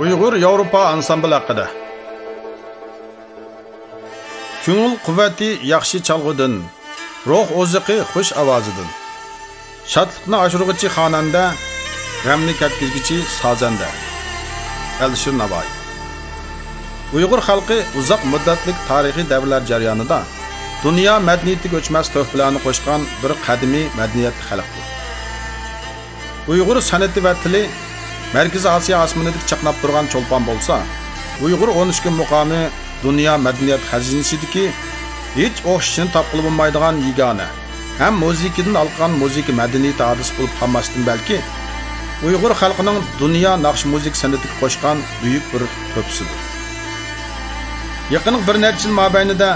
Uyghur Yevropa ansambl haqida. Ko'ngil quvvati yaxshi chalg'idan, ruh oziqi xush ovozidan. Shodlikni oshirg'ichi xonanda, g'amni katkizgichi sozanda. Alisher Navoiy. Uyghur xalqi uzoq muddatlik tarixiy davrlar jarayonida dunyo madaniyatiga o'chmas tuhfalarni qo'shgan bir qadimiy madaniyat xalqdir. Uyghur san'ati va tili Markaziy Osiyo osmonidagi chaqnab turgan cho'lpon bo'lsa, Uyghur 13 muqomi dunyo madaniyat xazinasidagi hech o'xshashini topqilib bo'lmaydigan yagona, ham musiqidan olgan musiqa madaniyati hadis bo'lib qolmasdan balki Uyghur xalqining dunyo naqsh musiq san'atiga qo'shgan buyuk bir to'pisidir. Yaqin bir necha yil mobaynida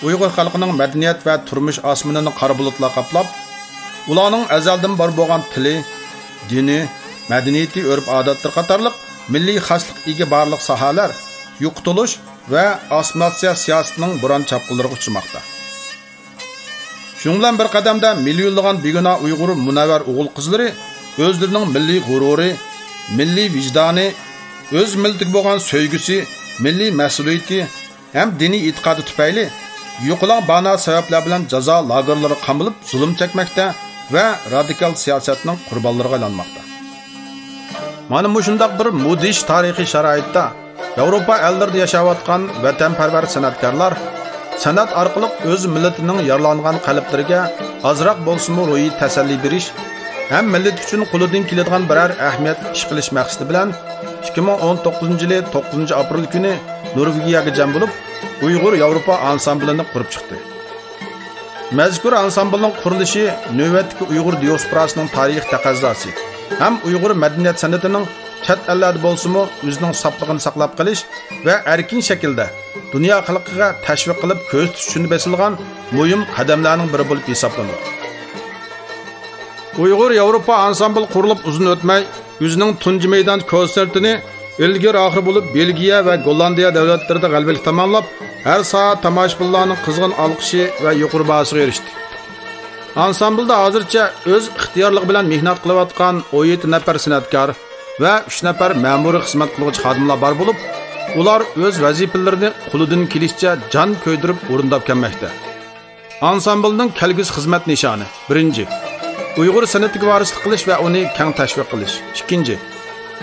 Uyghur xalqining madaniyat va turmush osmonini qora bulutlar qoplab, ularning azaldan bor bo'lgan tili, dini, madaniyati, urf-odatlar qatorliq milliy xoslik ega barliq sohalar yo'qotilish va assimilyatsiya siyosatining buron chapqinlariga uchramoqda. Shuningdek bilan bir qadamda millionlagan begunoh Uyg'ur munavvar o'g'il qizlari o'zlarining milliy g'ururi, milliy vijdoni, o'z millatiga bo'lgan sevgisi, milliy mas'uliyati ham diniy e'tiqodi tufayli yo'qolan bano sabablar bilan jazo lagerlari qamalib zulm chekmoqda va radikal siyosatning qurbonlariga aylanmoqda. Mana bu shundoq bir mudish tarixiy sharoitda Yevropa ellarida yashayotgan vatanparvar san'atkorlar san'at orqali o'z millatining yaralangan qalblariga ozroq bo'lsa-mu ruhiy tasalli berish ham millat uchun qo'lidan keladigan biror ahamiyat ish qilish maqsadi bilan 2019-yili 9-aprel kuni Norvegiyaga jam bo'lib, Uyg'ur Yevropa ansamblini qurib chiqdi. Mazkur ansamblning qurilishi navbatdagi Uyg'ur diasporasining tarixi taqozosi ham Uyg'ur madaniyat san'atining chet ellarda bo'lsa-mu o'zining soplig'ini saqlab qolish va erkin shaklda dunyo xalqiga tashviq qilib ko'z tutishni besilgan muhim qadamlarning biri bo'lib hisoblanadi. Uyg'ur Yevropa ansambl qurilib uzun o'tmay o'zining tunji maydon konsertini ilgari oxir bo'lib Belgiya va Gollandiya davlatlarida g'alabalik tomonlab har soat tomoshabinlarning qizg'in olqishi va yuqori bahosiga erishdi. Ansamblda hozircha o'z ixtiyorligi bilan mehnat qilayotgan 17 nafar san'atkor va 3 nafar ma'muriy xizmat qiluvchi xodimlar bor bo'lib, ular o'z vazifalarini qo'lidan kelishicha jon ko'ydirib o'rindab kelmoqda. Ansamblning kelgusi xizmat nishoni: 1. Uyg'ur san'atiga varislik qilish va uni keng tashviq qilish. 2.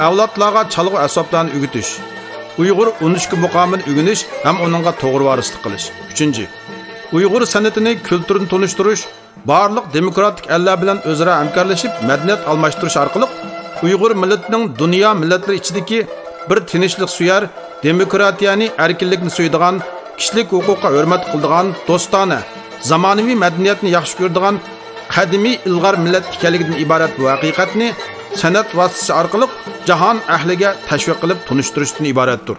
Avlodlarga chalg'u asboblarni o'g'itish. Uyg'ur 13 muqomini o'rganish ham uningga to'g'ri varislik qilish. 3. Uyg'ur san'atini, kulturini tonishtirish, barliq demokratik ellar bilan o'zaro hamkorlashib, madaniyat almashtirish orqali Uyg'ur millatining dunyo millatlari ichidagi bir tinchlik suyar, demokratiyani, erkinlikni suyadigan, kishilik huquqqa hurmat qiladigan, do'stona, zamonaviy madaniyatni yaxshi ko'radigan qadimiy ilg'or millat ekanligidan iborat bu haqiqatni san'at vositasi orqali jahon ahliga tashviq qilib tunishtirishdan iboratdir.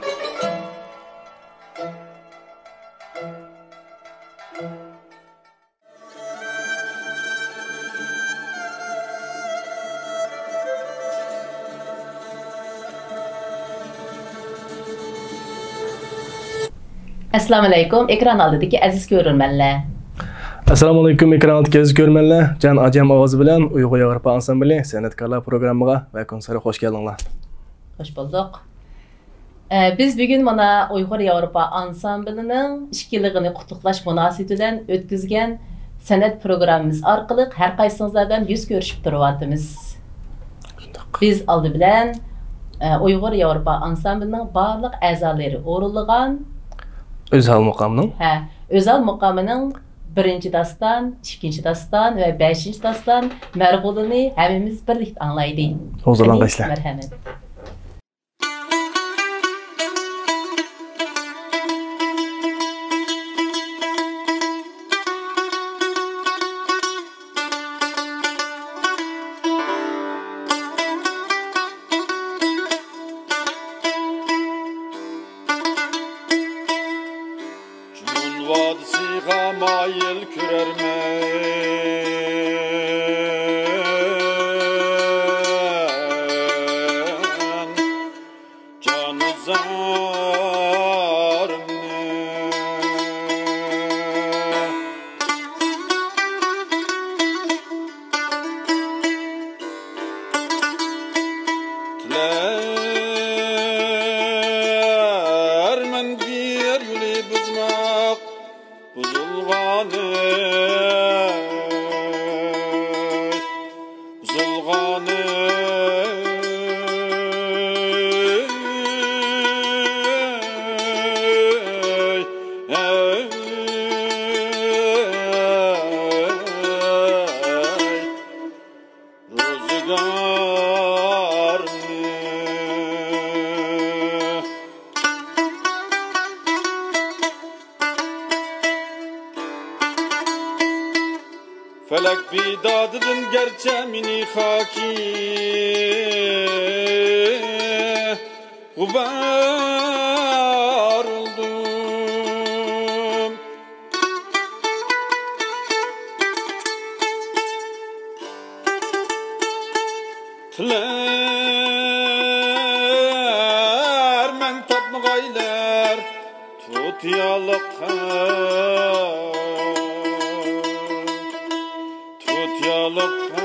Assalomu alaykum, ekran oldidagi aziz ko'ruvchilar. Assalomu alaykum, ekran oldidagi aziz ko'ruvchilar. Jan Ajam ovozi bilan Uyg'ur Yevropa ansambli san'atkorlar programmiga va konsertiga xush keldinglar. Xush bulduk. Biz bugun mana Uyg'ur Yevropa ansamblining 2 yilligini qutlug'lash munosabati bilan o'tkazgan san'at programmamiz orqali har qaysingizlar bilan yuz ko'rishib turyapmiz. Biz oldi bilan Uyg'ur Yevropa ansamblining barliq a'zolari o'rinlagan Özal muqamning? Özal muqamining 1-dastan, 2-dastan va 5-dastan marg'ulini hammamiz birlikda anglaydik. Hozirlangaysizlar. Marhamat. Vadisiga mayil kürermen canı zarne Tler Felek bidadıdın gerçe mini haki Gubar oldum Tler men tapmagaylar Tutyalıkka Tutyalıkka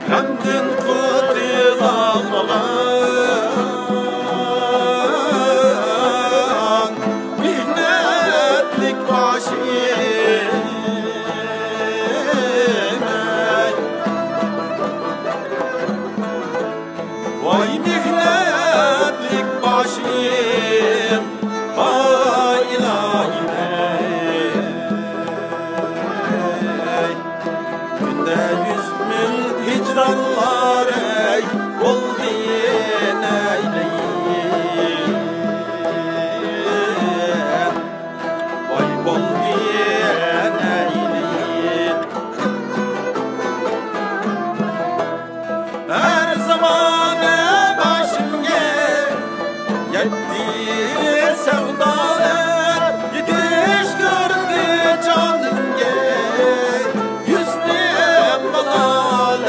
Kendin kıtil almalan Mihnetlik Vay mihretlik başım, vay ilahim ey. Günde 100.000 hicranlar ey, oldu neyleyim. Vay oldu neyleyim. Her zaman başımga yetti sevdalar, yetiş gördü canımga yüzlüm balalar.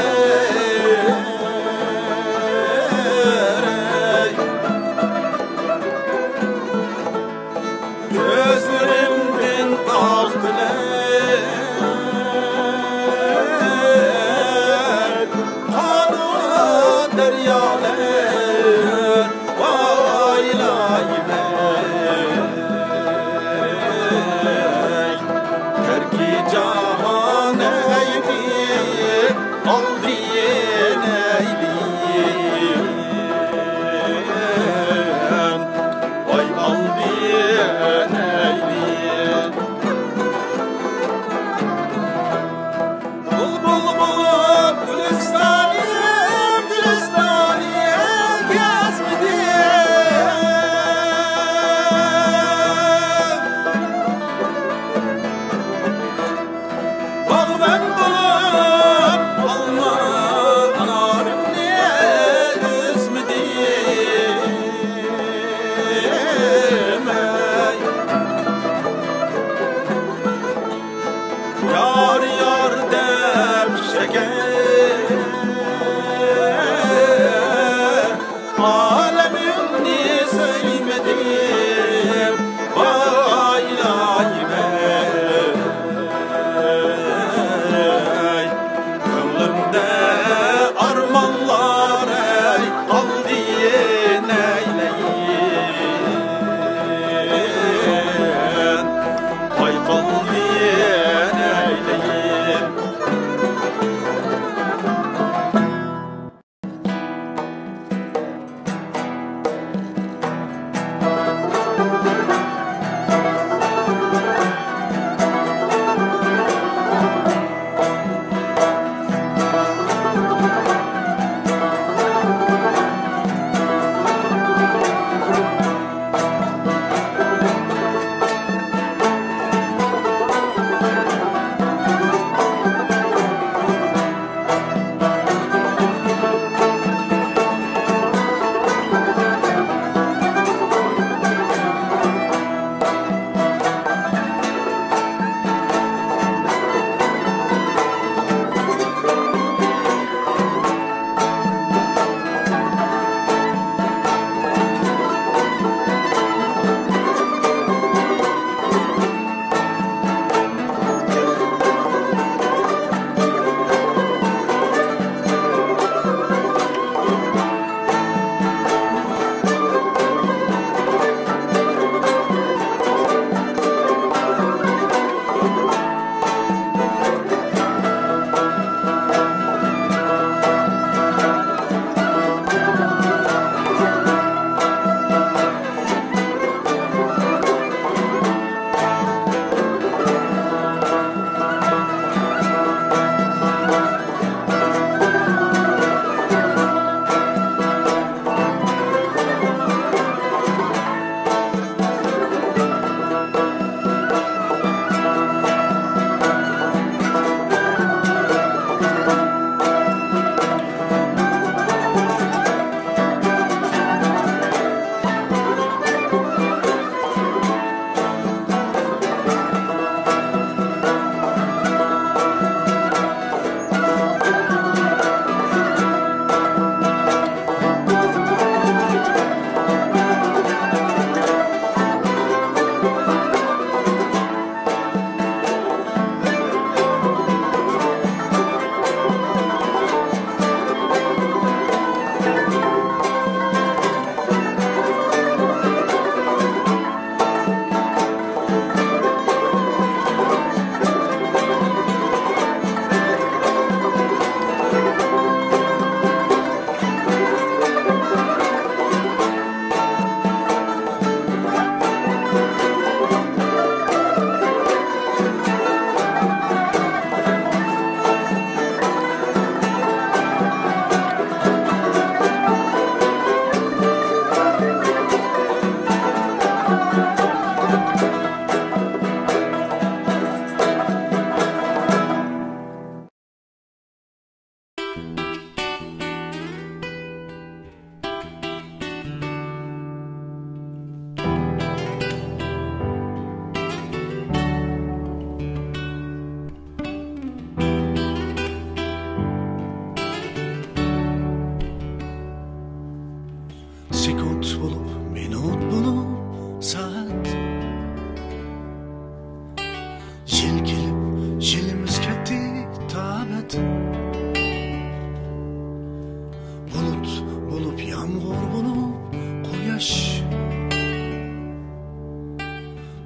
yaş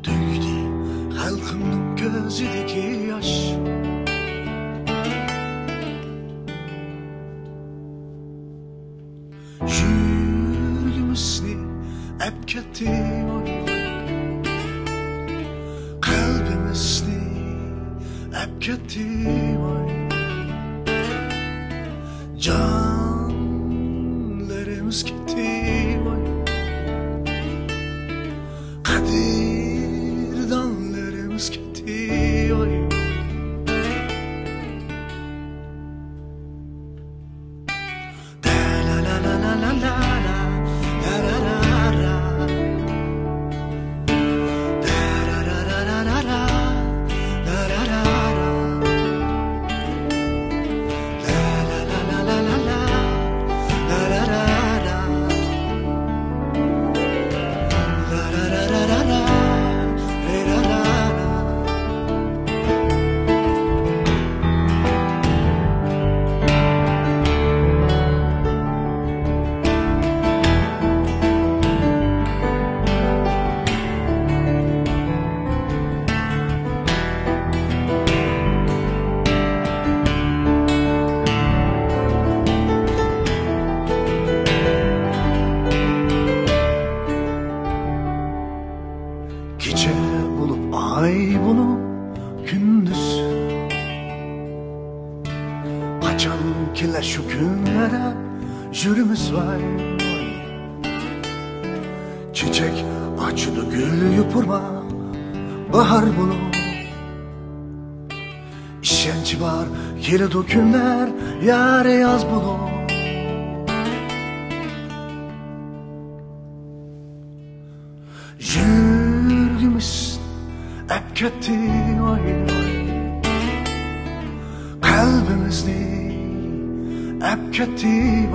Dökdü halkımın gözüdeki yaş Yürgümüsünü epketti Kalbimizni epketti Canlarımız gitti Kadirdanlarımız gitti Da la la la la la la la la la la Da la la la la la la la la la Gece bulup ay bulup gündüz Kaçan kiler şu günlere jürümüz var Çiçek açıdı gül yupurma bahar bulup İşenci var geledi günler yare yaz bulup Yürgümüz hep ketti Kalbimizni hep ketti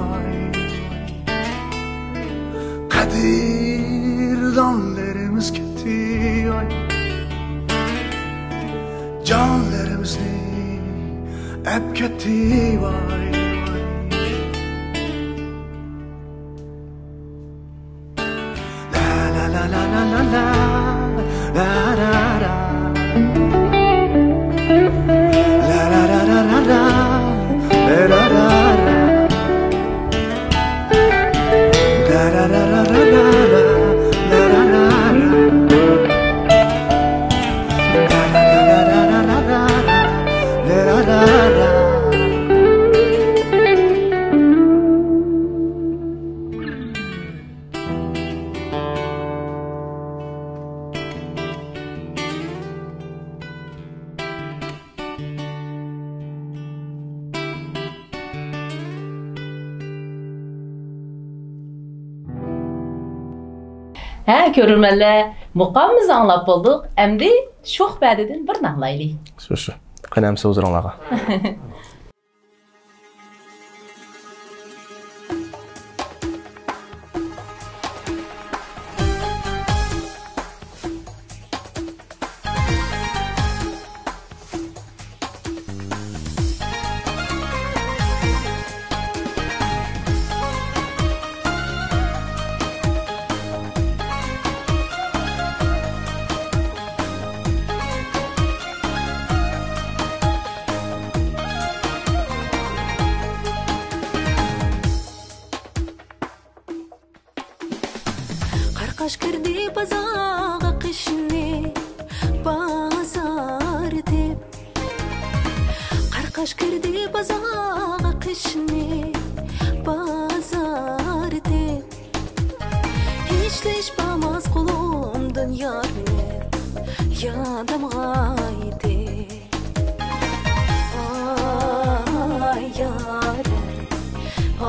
Kadirdanlarımız gitti Canlarımızni hep ketti La la la la la la la la la La la la la la la la la la La la la la la la la la la La la la la Görürmenler, muqamımızı anlap bulduk. Endi şox bədidin bir nağlaylı. Şu. Qanamsa uzranlağa. Qarqash kirdi bozorga qishni bozor deb Qarqash kirdi bozorga qishni bozor deb Hech bo'lmas qo'limdan yorni yadim g'aydi Ay yarim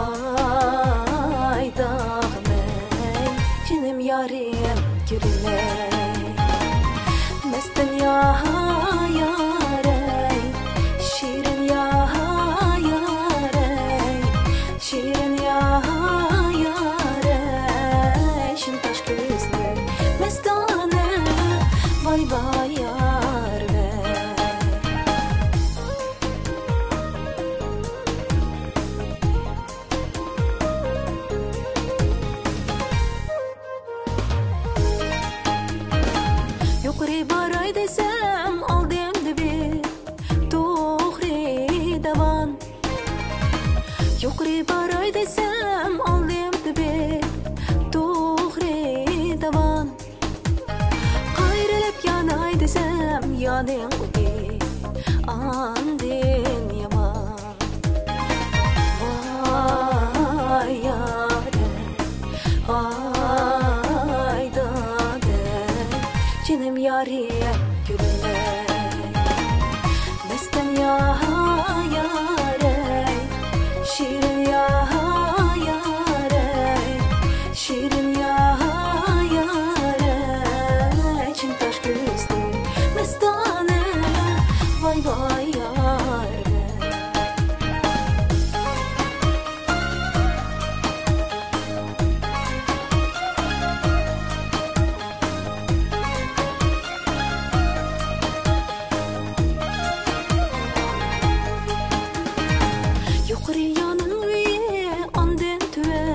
ay dağmen Cinim yarim girmey Mestin ya yarey Şirin ya yarey Şirin ya yarey Şin taş gözlü mestane Vay vay yar ver Yuqori baray desem allimdi be to'g'ri davan qayrilib yanay desem yaning o'ti andin yaman vay yare ay dade cinim yarim gülüne mestem ya yare şirin ya yare şirin ya yare çin taş gözlü mestane vay vay yare yuqori yanın uyi andin tüve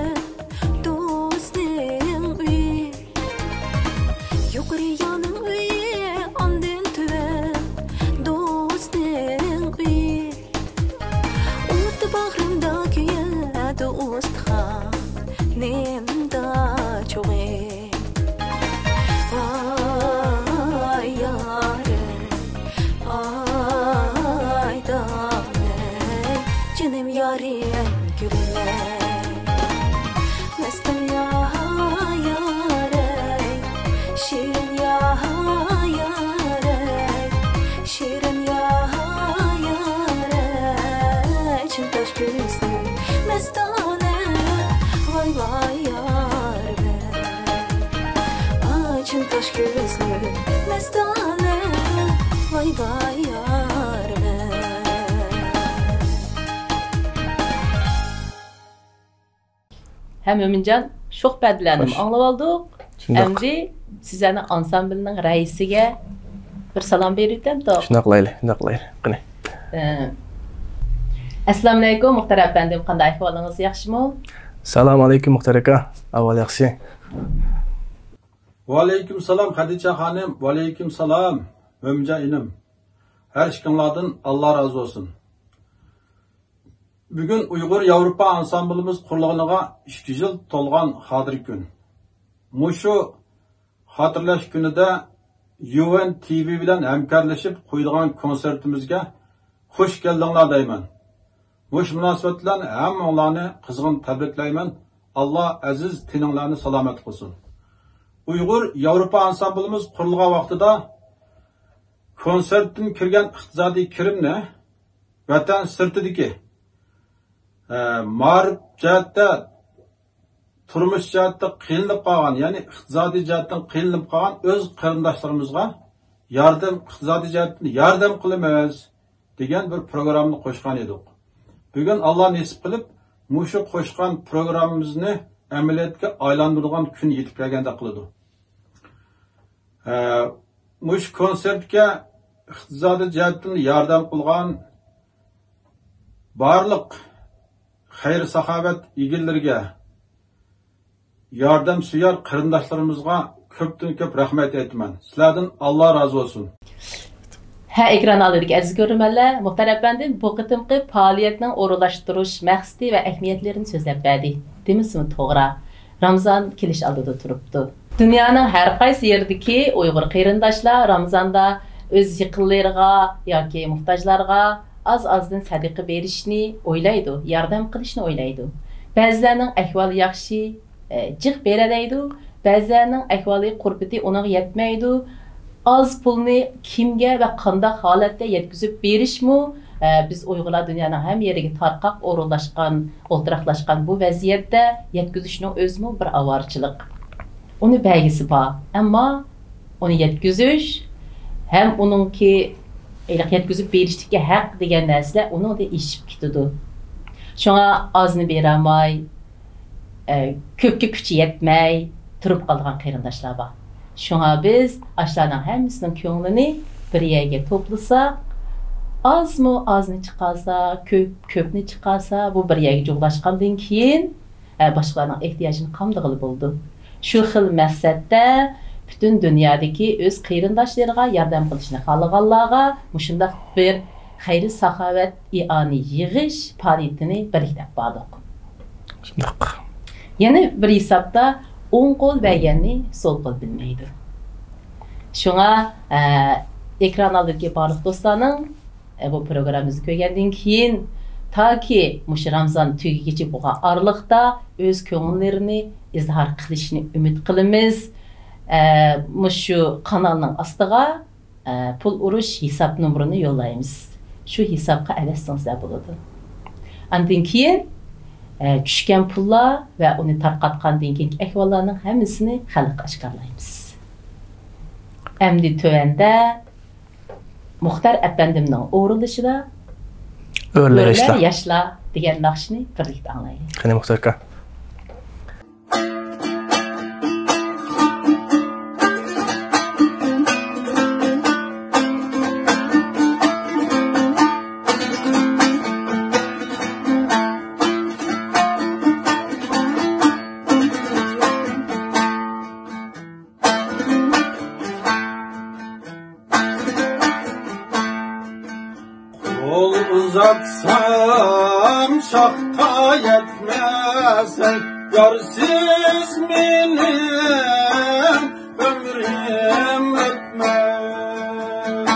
dostning uyi yuqori yanın uyi andin tüve dostning uyi Ut bagrimda kuya dost xanimda çoğe Ay yare ay dane Cinim yarim gülüne mestem ya yare şirin ya yare şirin ya yare çin taş gözlü mestane vay vay yare ay çin taş gözlü mestane vay vay yare Hem Ömüncan çok bədlənim Xoş. anlab aldıq. Şundaq. Əmdi sizəni ansamblının rəisigə bir salam verirdim da. Shundoq qilaylik, shundoq qilaylik. Qani. Assalomu alaykum muhtaram əfəndim, qanday ahvolunuz yaxshimi? Assalomu alaykum Muxtar aka. Avval yaxshi. Va alaykum salam Hadicha xonim, va alaykum salam Mo'minjon inim. Her işkinlardan Allah razı olsun. Bugün Uyghur Avrupa ansamblimiz qurulganiga 2 yil to'lgan hozirgi kun. Mushu xotirlash kunida UN TV bilan hamkorlashib qo'yilgan konsertimizga xush keldinglar deyman. Mush munosabat bilan hammanglarni qizg'in tabriklayman. Alloh aziz tininglarni salomat qilsin. Uyghur Avrupa ansamblimiz qurilgan vaqtida konsertdan kirgan iqtisodiy kirimni vatan sirtidagi ma'rif jihatda turmush jihatda qiynalib qolgan, ya'ni iqtisodiy jihatdan qiynalib qolgan o'z qarindoshlarimizga iqtisodiy jihatdan yordam qilamiz degan bir programmani qo'shgan edik. Bugun Alloh nasib qilib, mushu qo'shgan programmamizni amaliyotga aylantirgan kun yetib kelganda qiladi. Mush konsertga iqtisodiy jihatdan yordam qilgan barliq xayr saxovat egillariga, yordamsuyar qarindoshlarimizga ko'pdan ko'p rahmat aytaman. Sizlardan Alloh razı olsun. Ha ekran alırıq aziz görürmənlər, muhtaram əfəndim, bu qitimqi fəaliyyətinin orunlaşdırış məqsədi və əhmiyyətlərini sözləb bədi. Demismi toğra? Ramazan keliş aldıda turubdu. Dünyanın hər qaysı yerdəki Uyğur qeyrindaşlar Ramazanda öz yıqınlarına yoki muhtajlarga az-azdan sadiqa berishni o'ylaydi, yordam qilishni o'ylaydi. Ba'zilarning ahvoli yaxshi, jiq beralaydi, ba'zilarning ahvoli qurbati uning yetmaydi. Az pulni kimga va qanday holatda yetkazib berishmi? Biz Uyg'urlar dunyoning ham yeriga tarqaq o'rinlashgan, o'ltiraqlashgan bu vaziyatda yetkazishning o'zmi bir avorchilik. Uni belgisi bor, ammo uni yetkazish ham uningki yetkazib berishdagi haq degan narsa uningda ishib ketadi. Shunga ozni beramay, ko'pga kuchi yetmay turib qolgan qarindoshlar bor. Şuna biz aşlardan hemmisinin ko'nglini bir yerga to'plasak, azmı azni chiqarsa, ko'pni chiqarsa, bu bir yerga jo'lashgandan keyin boshqalarning ehtiyojini qamdag'ili bo'ldi. Shu xil maqsadda butun dunyodagi o'z qarindoshlariga yordam qilishni xohlaganlarga mushundaq bir xayr saxovat i'oni yig'ish faoliyatini birlikda bog'ladik. Şundaq. Yana bir hesapda o'ng qo'l bilganni so'l qo'l bilmaydi. Shunga ekran oldidagi barliq do'stlarning bu programmamizni ko'rgandan keyin taki mush Ramazon tugagicha bo'lgan oraliqda o'z ko'ngillarini izhor qilishni umid qilamiz. Mushu kanalning ostiga pul urush hisob nomerini yo'llaymiz. Shu hisobga alashsangizlar bo'ladi. Andan keyin tushgan pullar va uni tarqatgandan keyingi ahvollarning hammasini xalqqa oshkorlaymiz. Endi tövəndə Muxtar əpəndimnin o'rilishida O'rlar yaşla degan naqshni birlikda anglaylik. Qani Muxtar aka. Kol uzatsam şahta yetmezsen Yarsiz benim ömrüm ötmez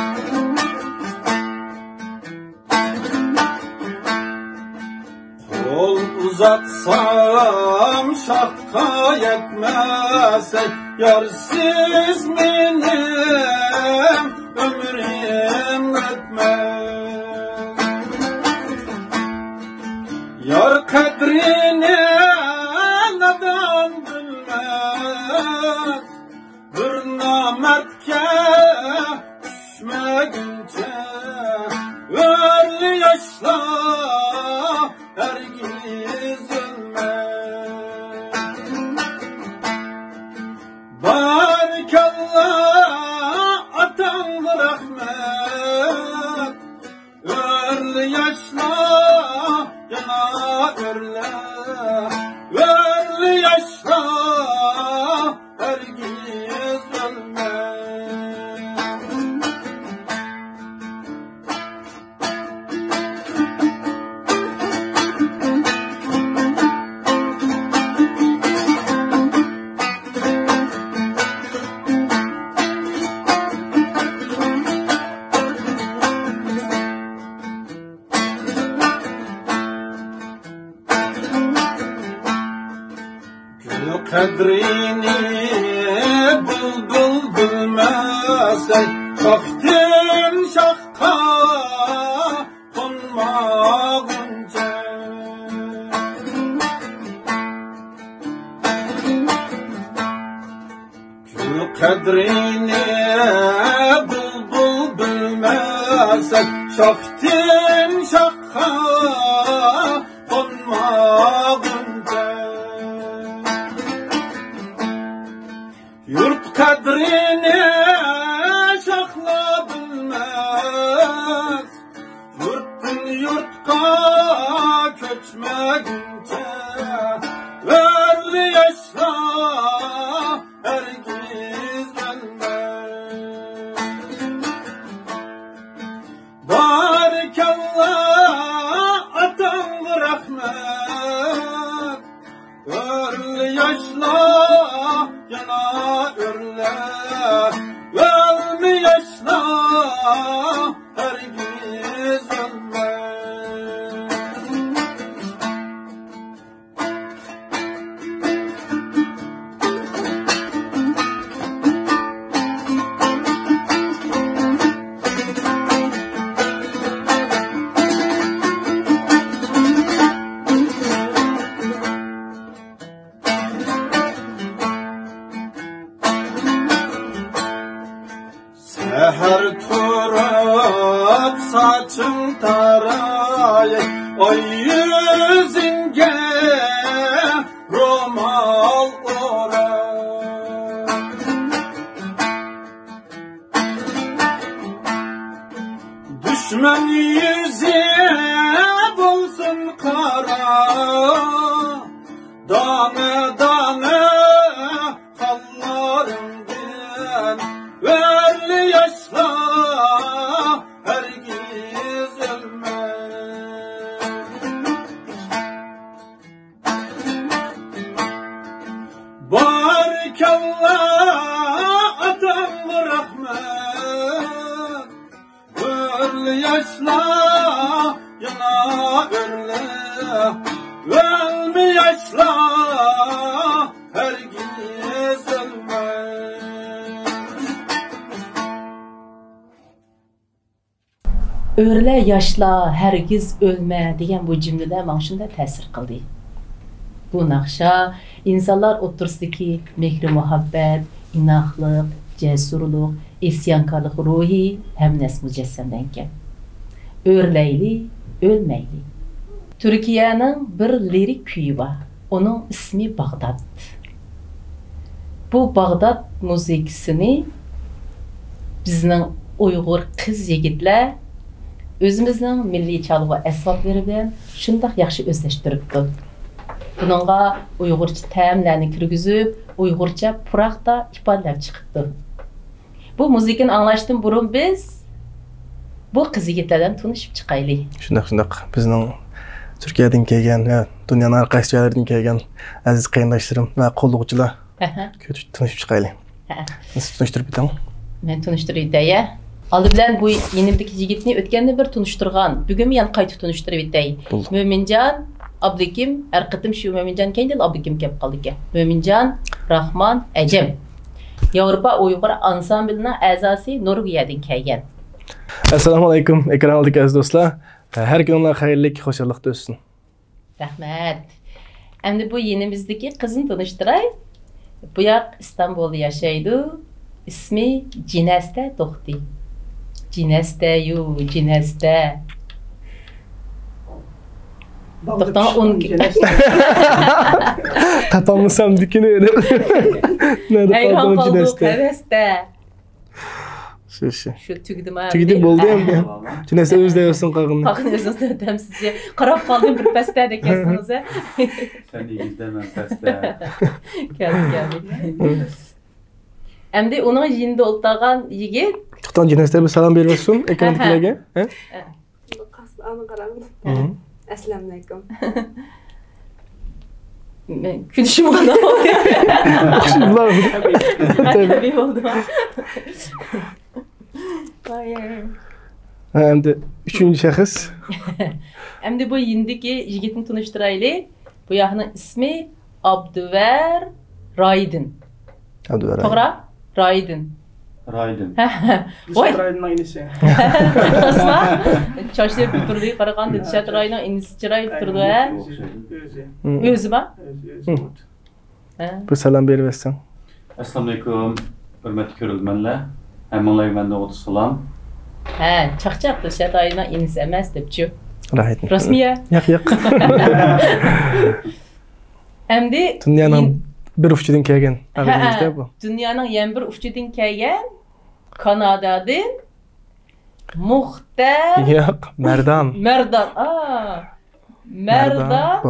Kol uzatsam şahta yetmezsen Yarsiz benim ömrüm ötmez Yar kadrini nadan bilmez Bir namertke düşmegince Ömrü yaşla hergiz ölmez Barikallah atan rahmet Ömrü yaşla yana örle Ömrü yaşla hergiz ölme Kadrini bülbül bilmezsek Şahtın şahka konmağınca Kadrini bülbül bilmezsek Şahtın şahka konmağınca Yurt kadrini şahla bilmez Yurttan yurtka köçmegince Ömrü yaşla hergiz ölmez Barikallah atan rahmet Ömrü yaşla yana örle Ömrü yaşla hergiz ölme Seher turab saçın tarayay Oy yüzünge romal oray Düşman yüzü bulsun kara Dane dane hallarından Ömrü yaşla hergiz ölmez kalla atamga rahmet. Örlü yaşla yana örlü. Ölme yaşla hergiz ölme. Örle yaşla hergiz ölme degan bu cümleler bana shunday ta'sir qildi. Bu naqsha insonlar o'rtasidagi mehr muhabbat, inoqlik, jasurlik, isyankorlik ruhi hamnas mujassamlangan. Örleyli, ölmeyli. Türkiye'nin bir lirik köyü var. Onun ismi Bağdat. Bu Bağdat müzikasini bizning Uyghur kız yigitler özümüzün milli çalgı asboblari bilan shundoq yaxshi o'zlashtiribdi. Bununla Uyg'urcha ta'mlarni kirgizib, Uyg'urcha puraqda ifodalab chiqibdi. Bu muzikani anglashdan burun biz bu qiz yigitlardan tanishib chiqaylik. Shundoq bizning Turkiyadan kelgan, dunyoning har qaysi joylaridan kelgan aziz qarindoshlarim va qo'lluvchilar tanishib chiqaylik. Siz tanishtirib o'ting. Men tanishtirib o'tay. Aldı bilan bu yenimdeki yigitni o'tganda bir tanishtirgan. Bugun men qayta tanishtirib o'tay. Mo'minjon Abdukim, har qatim shu Mo'minjon keldi, Abdukim kelib qoldi ekan. Mo'minjon Rahmon Ajam. Yevropa Uyg'ur ansamblining a'zosi Norvegiyadan kelgan. Assalomu alaykum, ekran oldidagi aziz do'stlar. Har kuninglar xayrlik, xo'shallikda o'tsin. Rahmat. Endi bu yenimizdeki qizni tanishtiray. Bu yoq İstanbulda yashaydi. İsmi Cineste To'xti. Cineste. To'xtan un. Tapamısam dikini edip. Hayran qoldim Cineste. Şu tugdim ha. Tugdi bo'ldi ham. Cineste o'zida yo'sin qolg'in. Qolg'in o'zida o'tam sizga. Qarab qoldim bir pastda ekasiz. Sen yigitdan pastda. Keldi. Endi onun yinda o'ltirgan yigit. To'xtan Cineste bir salom berib o'tsin ekrandagilarga. Qasdini qarang. Assalomu alaykum. Men kulishim qana oldu. Tabii oldu. Endi üçüncü şahıs. Endi bu yindiki yigitni tanishtiraylik. Bu yoqning ismi Abduvar Raydin. Abduvar. To'g'ri? Raydin. Voy. Raydinning inisi. Asma. Choshlar turli qaraganda Dilshod Raydinning inisi chiroyli turdi ha. O'zi mi? Bir salam berib o'tsin. Assalomu alaykum, hurmatli ko'ruvchilar. Hammalarga mendan o'tib salom. Ha, chaqchaq Dilshod Raydinning inisi emas debchi. Rahmat. Rasmiya? Yo'q. Endi dunyoning bir uchidan kelgan abidimizda bu. Dunyoning yana bir uchidan kelgan Kanadadan Muxtar. Yo'q, Merdan. Merdan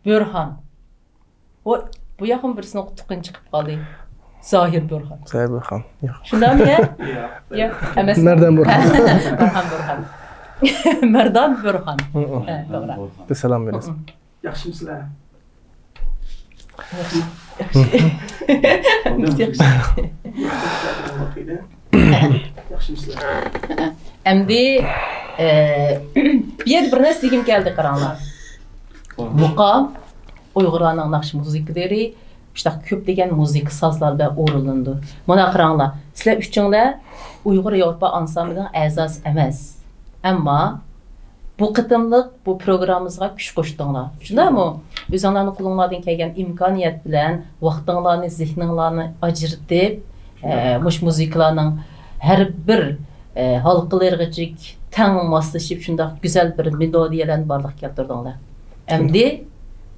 Burhan. Bu yaxın birisini o'qitgan chiqib qoldi. Zohir Burhan. Zohir Burhan. Yo'q. Shundami? Yo'q, emas. Merdan Burhan. Burhan. Merdan Burhan. To'g'ri. Bir salom berasiz. Yaxshimisizlar? Endi bir yer bir narsa degim keldi qaranglar. Muqam Uyg'urlarning naqsh musikalari shunday ko'p degan musiqa sozlar bilan o'rinlandi. Mana qaranglar, sizlar uchunglar Uyg'ur Yevropa ansamblining a'zosi emas. Ammo bu qitimliq bu programmamizga kuch qo'shdinglar. Shundaymi? O'zinglarning qo'linglardan kelgan imkoniyat bilan vaqtinglarni, zehninglarni ajratib, mush musiqalarning har bir halqalargacha tang moslashib shunday go'zal bir melodiyalarni barliq keltirdinglar. Endi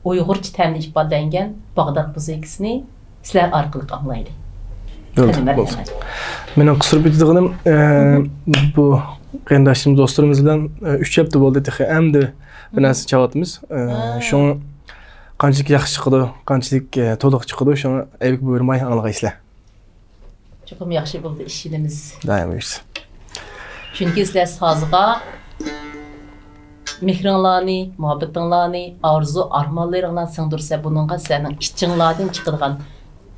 Uyg'urcha ta'mli ifodalangan Bag'dod musiqasini sizlar orqali anglaylik. Mening qisir bitdiğim bu qarindoshimiz do'stlarimiz bilan 3 hafta bo'ldi texi endi bir narsa chavatimiz. Shuni qanchalik yaxshi chiqdi, qanchalik to'liq chiqdi, shuni aytib buyurmay anglaysizlar. Cho'qim yaxshi bo'ldi ishimiz. Daim ish. Chunki sizlar sozga mehringlarni, muhabbatinglarni, arzu, armonlaringlarni singdirsa, buningga sizlarning ichinglardan chiqadigan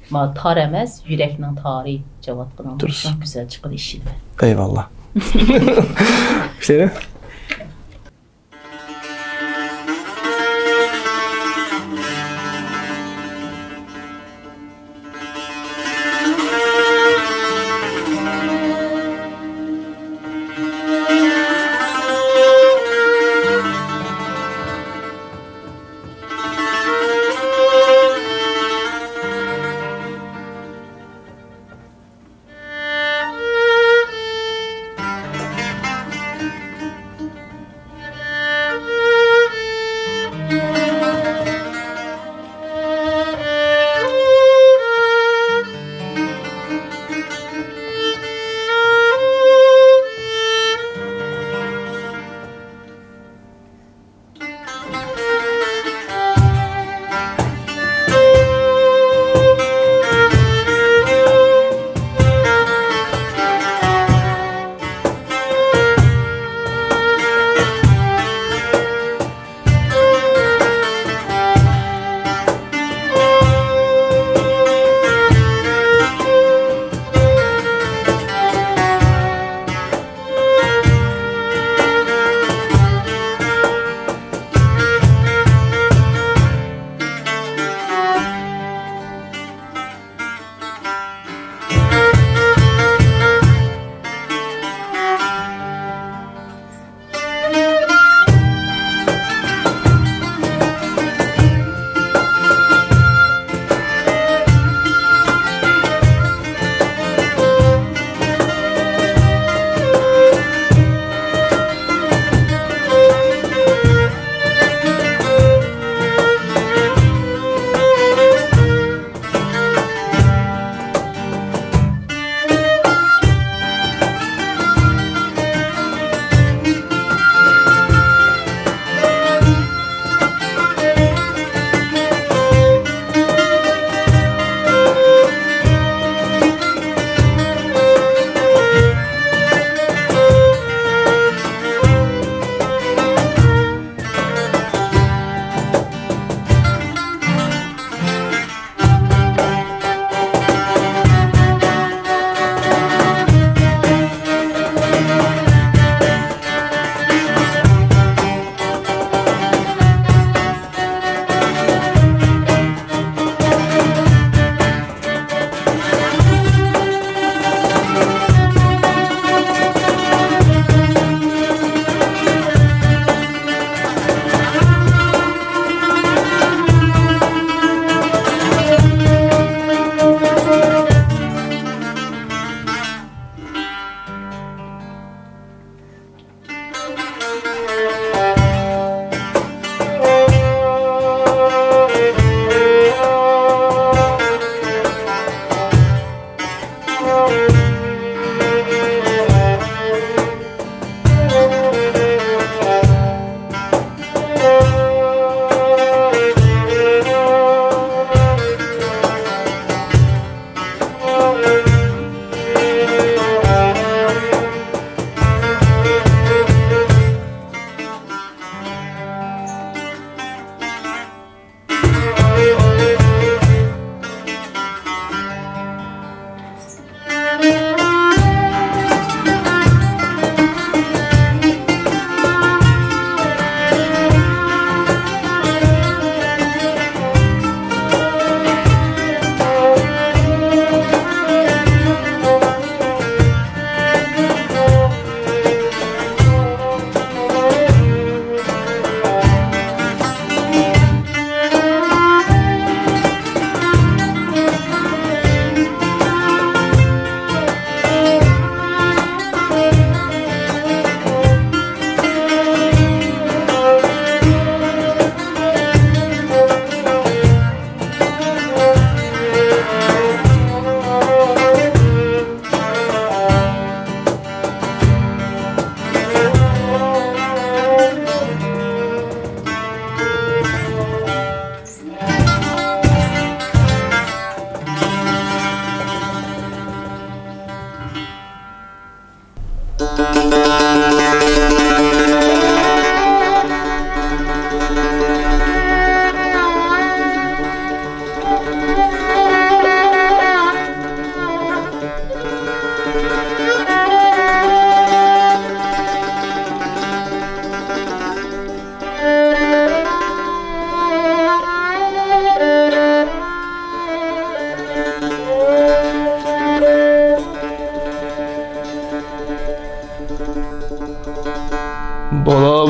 Ma tar emas, yürekning tari cavab qılan. Dürüst. Çok güzel çıqdı işidi. Eyvallah. İşte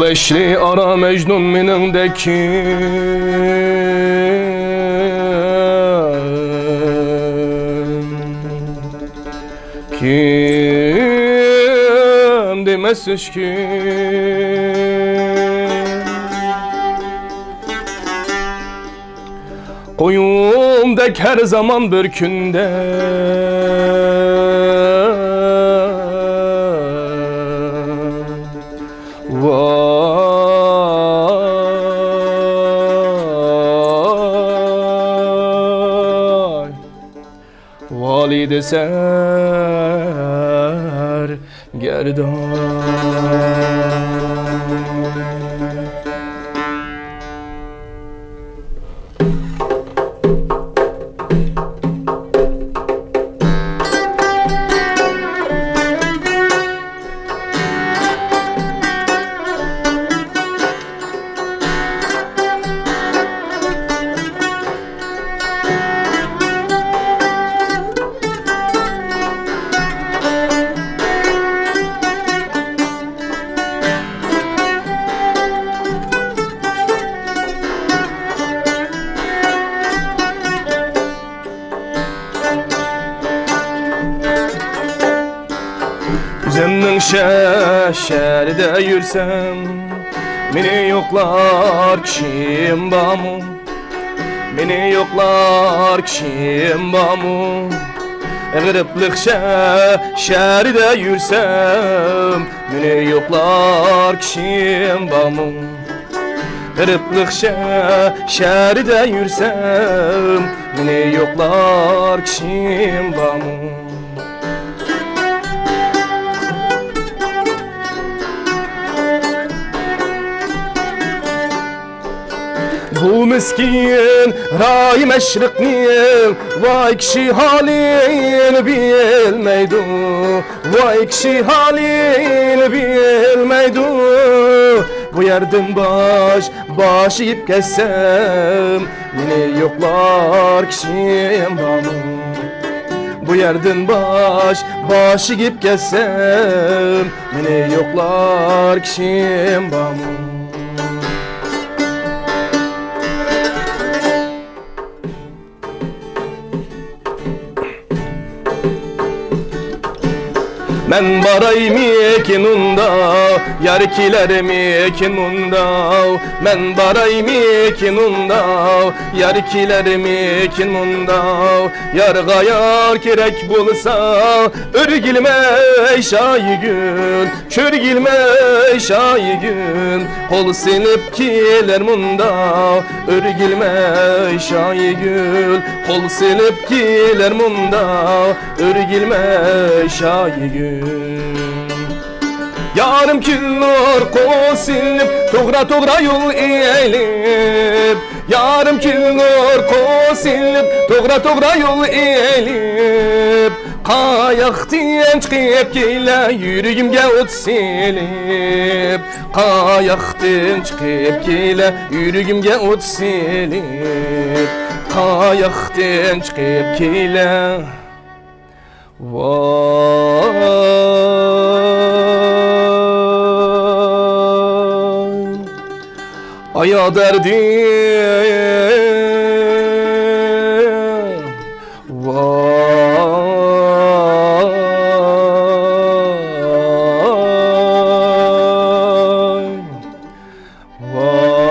eşli ara Mecnun menindeki kim demezsiz ki koyundek her zaman bir günde vay valide ser gerdan. Zemnin şehirde yürsem beni yoklar kişim bamum, beni yoklar kişim bamum. Gırıplık şehirde yürsem beni yoklar kişim bamum. Gırıplık şehirde yürsem beni yoklar kişim bamum. Bu miskin ray meşriknin vay kişi halini bilmeydu, vay kişi halini bilmeydu. Bu yerden baş yiyip geçsem yine yoklar kişim bamum. Bu yerden baş yiyip geçsem yine yoklar kişim bamum. Men barayım kinunda, yarkilerimi kinunda. Men barayım kinunda, yarkilerimi kinunda. Yarga yar kerek bulsa, örgilme şaygün, körgilme şaygün. Kol sinip kiler munda, örgilme şaygün. Kol sinip kiler munda, örgilme şaygün. Yarım kilor kosilip toğra yol eğilip. Yarım kilor kosilip toğra yol eğilip. Kayaktan çıkıp gele yüreğimge ot silip. Kayaktan çıkıp gele yüreğimge ot silip. Kayaktan çıkıp gele vay aya derdim vay vay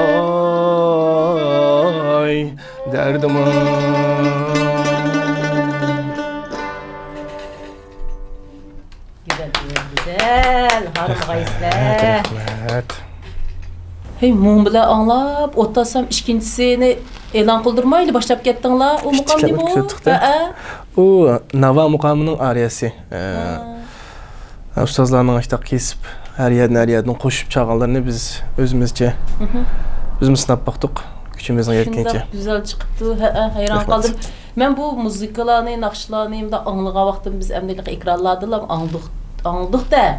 derdim. Güzel, harikayızlar. Evet. Hey, mum bilan anlap, o'tasam ikkinchisini e'lon qildirmayli boshlab ketdinglar. U muqam nima u? O Nava muqamının ariyasi. Ustozlarning işte kesip her yerden qo'shib çalganlarını biz özümüzce sınap baktık. Küçümüzün yetkince. Şunda güzel çıktı. Hayran kaldım. Ben bu muzikalarını, nakşlarını da anlığa vaktim biz emnilik ekranladılar, anladık da.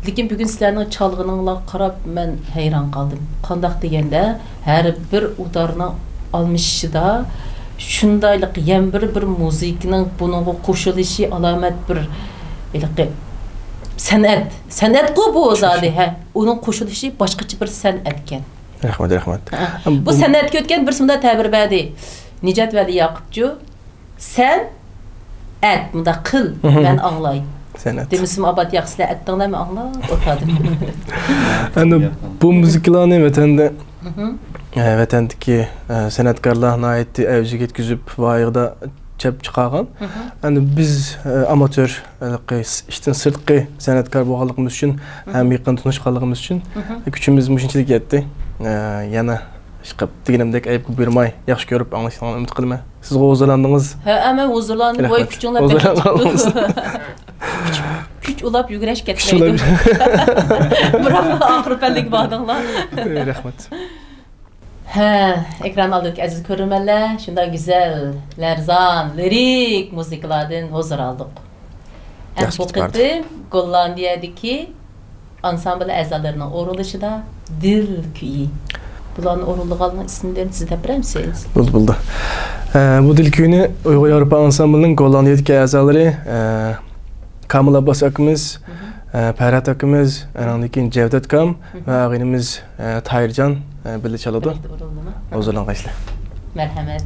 Lekin bugün sizlerinin çalgınınla qarab ben hayran kaldım. Qandaq degende her bir udarını almışı da şundaylık yem bir muzikinin bunun qo'shilishi alamet bir sanat. Sanat ku bu zadi ha. Onun qo'shilishi boshqacha bir san'atkan. Rahmat. Bu san'atga o'tgan bir sunda ta'bir berdi. Nijat Vali Yaqubju, sen at, bunda qil, ben anglay. San'at. Demişim abad yaxsılar etdinglarmi anglab o'tadim. Endi bu musiqalarni vatandagi san'atkorlar nihoyatda avjiga yetkazib va yerda chap chiqargan. Endi biz amatyor ishdan sirtqi san'atkor bo'lganligimiz uchun ham yaqin tanishganligimiz uchun kuchimiz shunchalik yetdi. Yana chiqib deganimdek ayb bermay yaxshi ko'rib anglashinglarni umid qilaman. Siz huzurlandingiz. Ha, ama huzurlandim. Voy kuchinglar kuch ulab yugurash ketmaydi. Biroq oxir pallik bordinglar. Rahmat. Ha, ekran aldık aziz görürmenler. Şunda güzel, lerzan, lirik müziklerden huzur aldık. Bu kıtım Gollandiyadaki ansambl azalarının oruluşu da Dil Küyü. Buların orulduğunun isimlerini siz de bilir misiniz? Buldu. Bu Dil Küyü'nü Uyghur Avrupa Ansamblının Gollandiyadaki azaları Kamil Abbas akımız, Ferhat akımız, Anandaki Cevdet Kam ve ağinimiz Tahircan birlikte çaldı. O zaman kaçlı. Merhamet.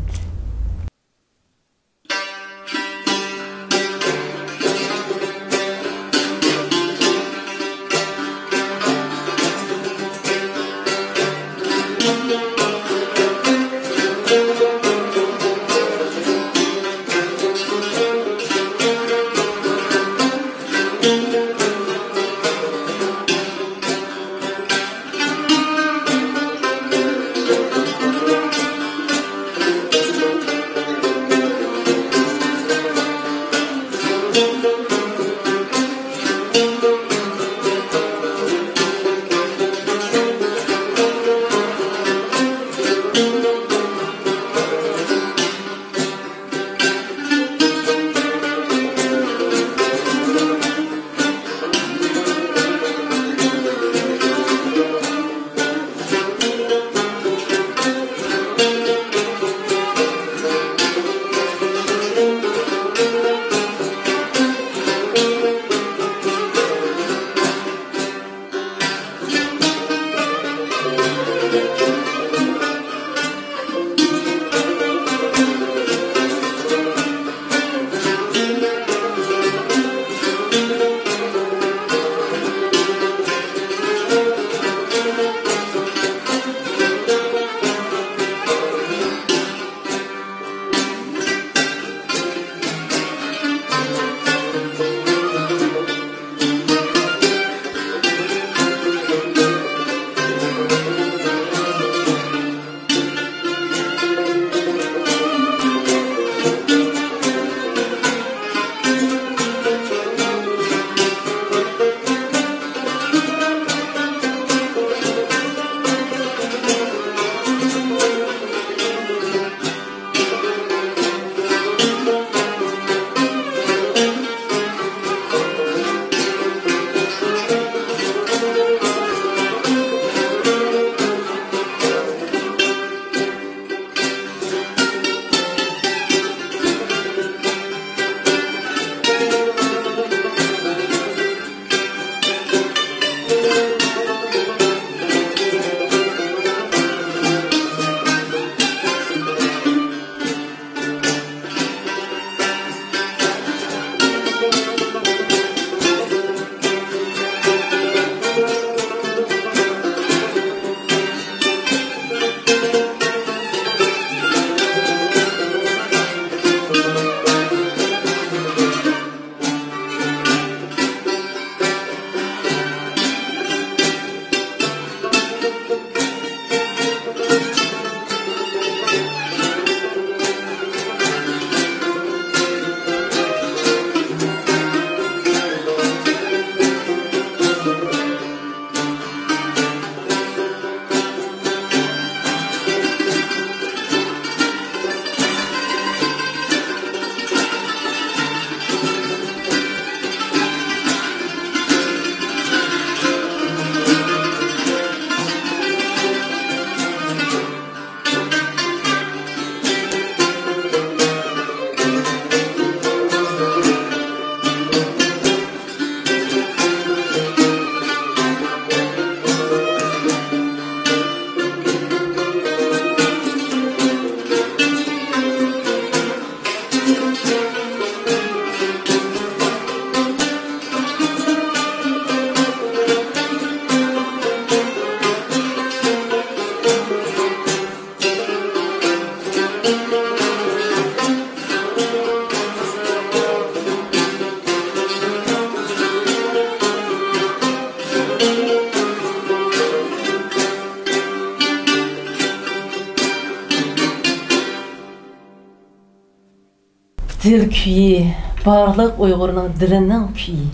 Dil küyü, barlıq Uyğurның dilinin küyü.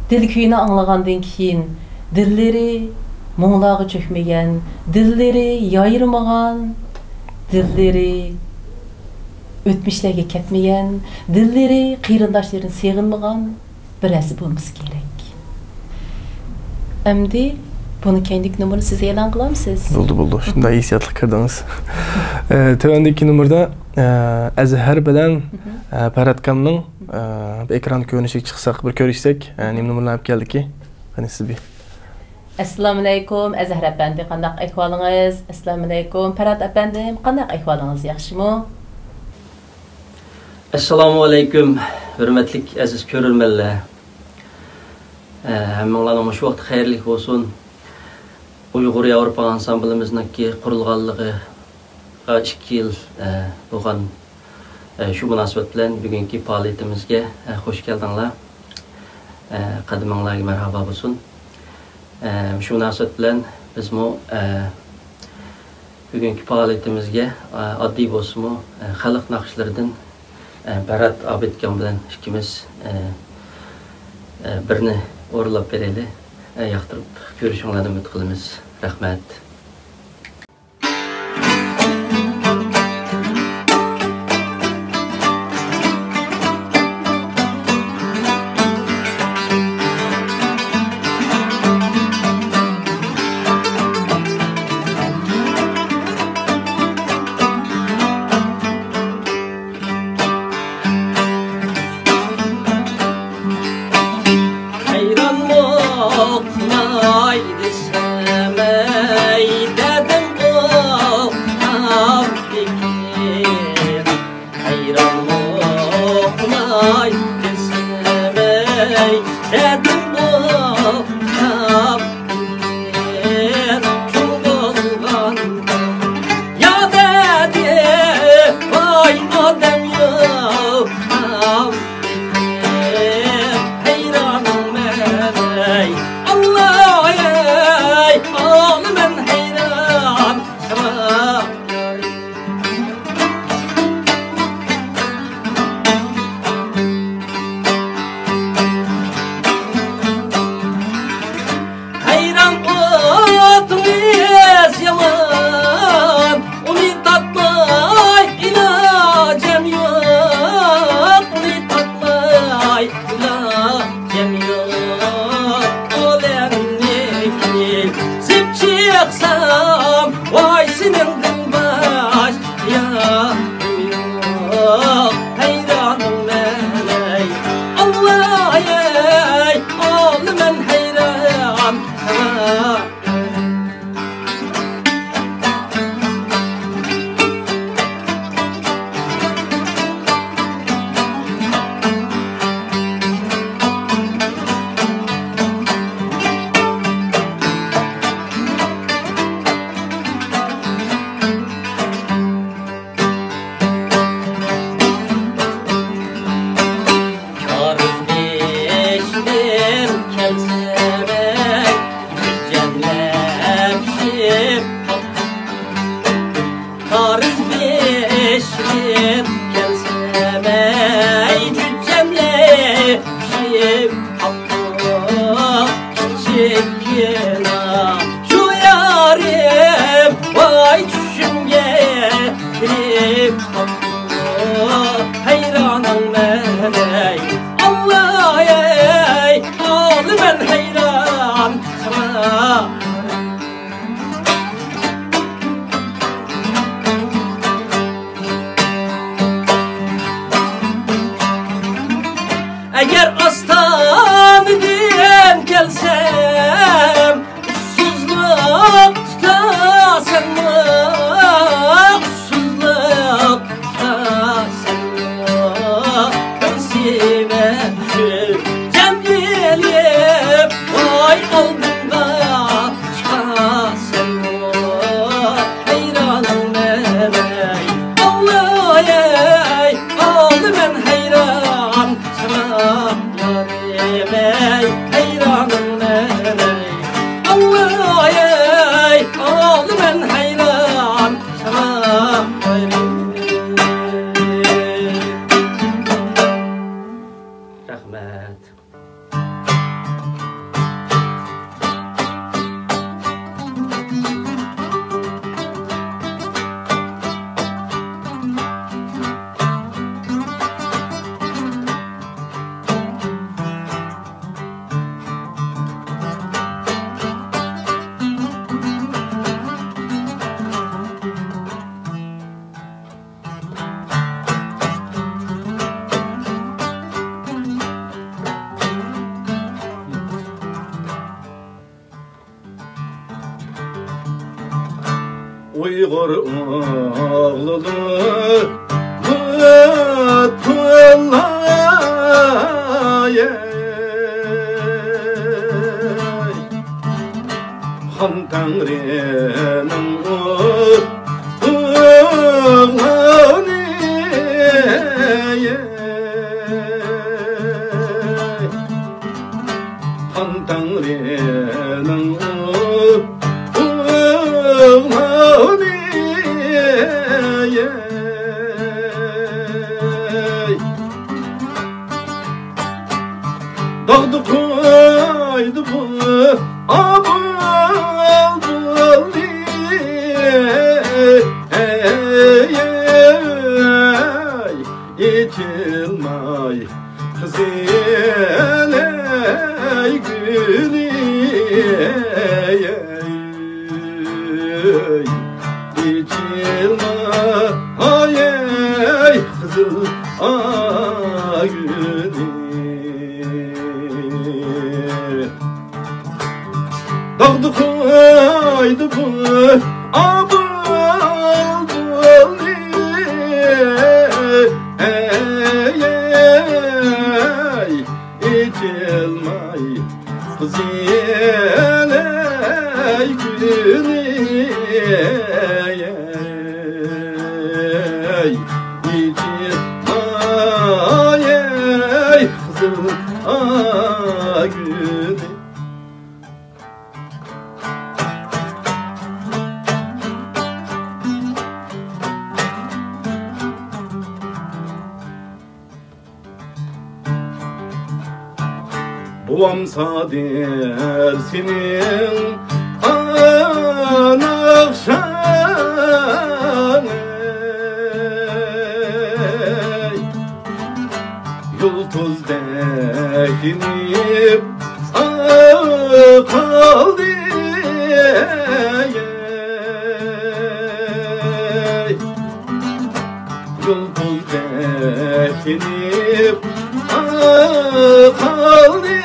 Dil küyünü anlağandan keyin dilleri muğlağı çökmegen, dilleri yayırmagan, dilleri ötmüşlerge ketmegen, dilleri qeyrindaşların seğinmagan birisi bulmamız gerek. Emdi bunu kendik numarı siz elan kılamsınız? Buldu. Şimdi iyi siyatlık kırdınız. Tövendeki numarada Azhar bilen Paratkamның ekran görünüşü çıksak, bir görüşsek, nim numarlanıp geldik ki. Hani siz bir. Assalamu alaikum, Azhar efendi, qandaq ahvalınız? Assalamu alaikum, Parat efendim, qandaq ahvalınız, yaxşımı? Assalamu alaikum, hürmetlik aziz görürmenler. Hammalarına şu vaqt xayrlik olsun. Uyghur Avrupa ansamblimizninki qurulganlığı 2 yıl bo'lgan şu münasebet bilen bugünkü faaliyetimizge hoş geldinler. Qadiminglarga merhaba olsun. Şu münasebet bilen biz bu bugünkü faaliyetimizge addi bolsunmu xalq naqshlaridan Berat Abidkan bilen ikimiz birini o'rlab bereli, yoqtirib ko'rishinglarni umid qilamiz. Rahmat. Uygur oğlunu Lütfullah Han Tanrı'nın oğlunu Han Tanrı'nın oğlunu Dağdı koydu bu abıldı İçilmay kızılay gülü İçilmay kızıl gülü Dağdı koydu bu abıldı İçilmay kızılay gülü İçilmay kızıl gülü Bulamsa dersinin anakşan Yultuz dekinip kaldı Yultuz dekinip kaldı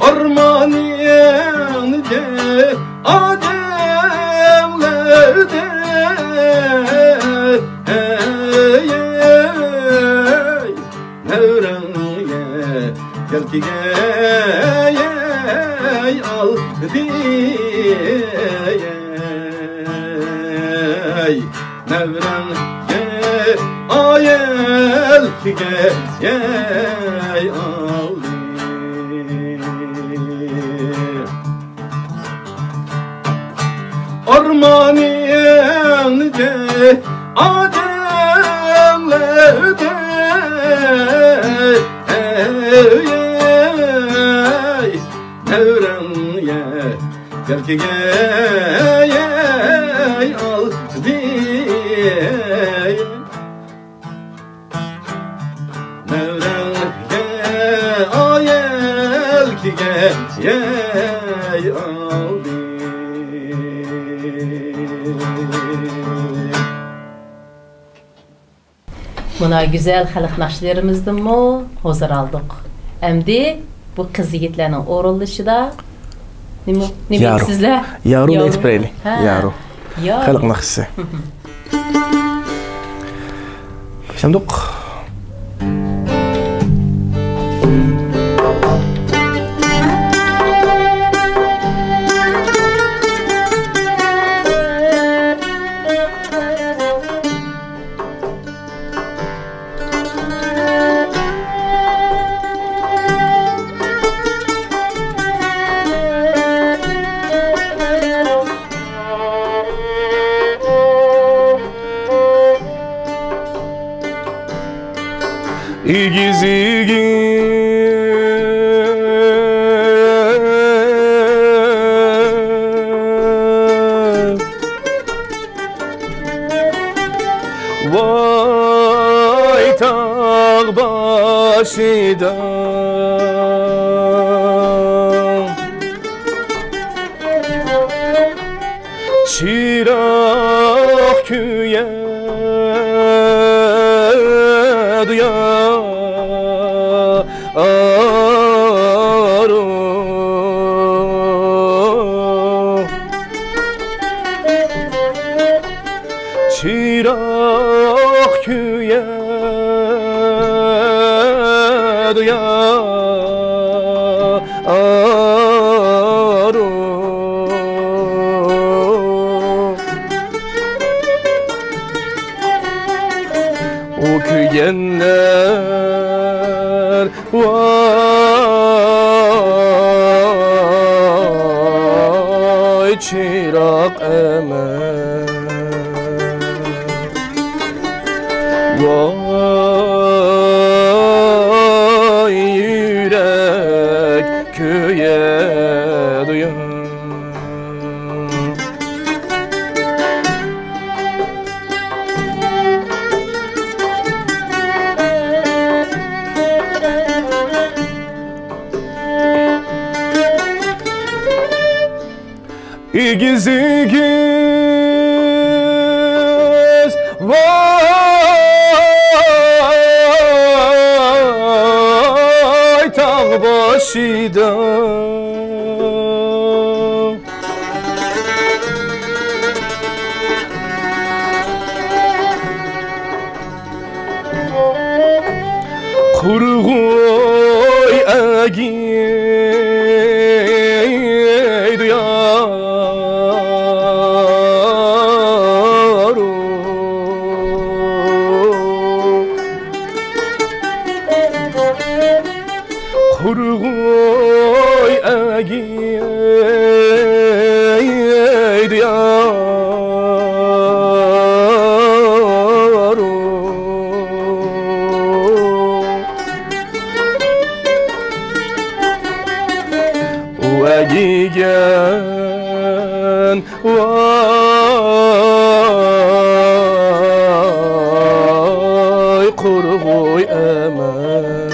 Orman yanıca ademlerde Nevrenge gel ki al diye Nevren ayel fige aldı Ormanı yanıca ademlerde Nevren gel ki al diye Nevren ayel ki al Buna güzel halk naşlarımızdan mı hazır aldık. Emdi bu kız yigitlerin oruluşida ne bileyim sizler? Yaru ne etpreyli? Yaru. Halk naşısı. Şimdi İgiz Vay tağ başida Çırak küye duya O köygenler vay çırak emer vay yürek köye duyan İgiz igiz vay tağ başıda Kurğoy agi duyar Kurğoy agi Vagigen vay kurğoy emen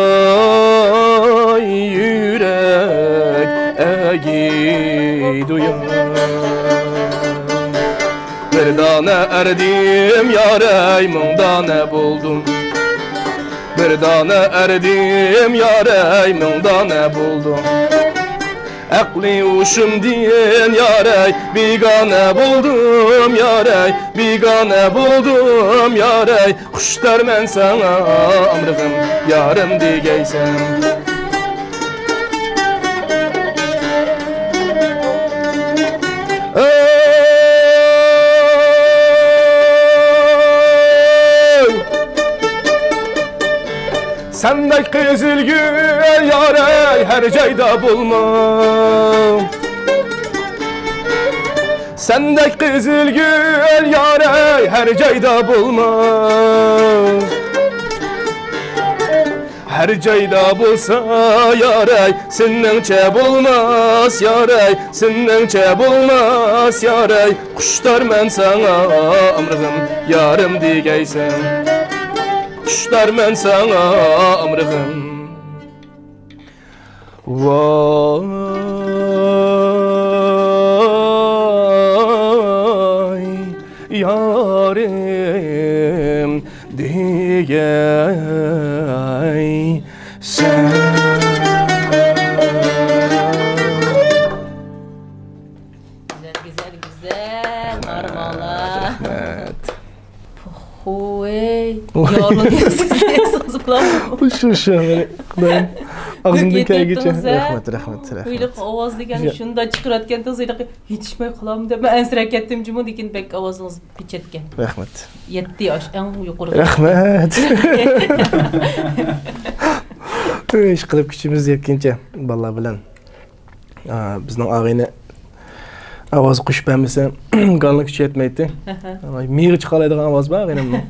vay yürek egi duyan bir tane erdim yarey mındane buldum Bir tane erdim yarey mındane buldum Akli uşum diyen yarey bigane buldum yarey bigane buldum yarey Kuşlar men sana amrığım yarım digeysen Sendek kızıl gül yarey her cayda bulmam Sendek kızıl gül yarey her cayda bulmam Her cayda bulsa yarey sinningçe bulmaz yarey sinningçe bulmaz yarey Kuşlar men sana amrığım yarım digeysen Kuşlar men sana amrığım Vay yarim digey sen Güzel Armağanlar Oy, yorulun sizsiniz kulağım. Şu ben ağzımdan kay geçe. Rahmet. Uyluq ovoz degan shunda chiqaratgan toziyliq yetishmay qolamda. Men ansirab ketdim jumud ekan bek ovozingiz pichetgan. Rahmet. 7 yosh eng yuqori. Rahmet. Ish qilib kuchimiz yetgancha balla bilan bizning og'ayni ovoz qo'shib bermasa qonli kuchi yetmaydi. Miri chiqaradigan ovoz bor og'aynimning.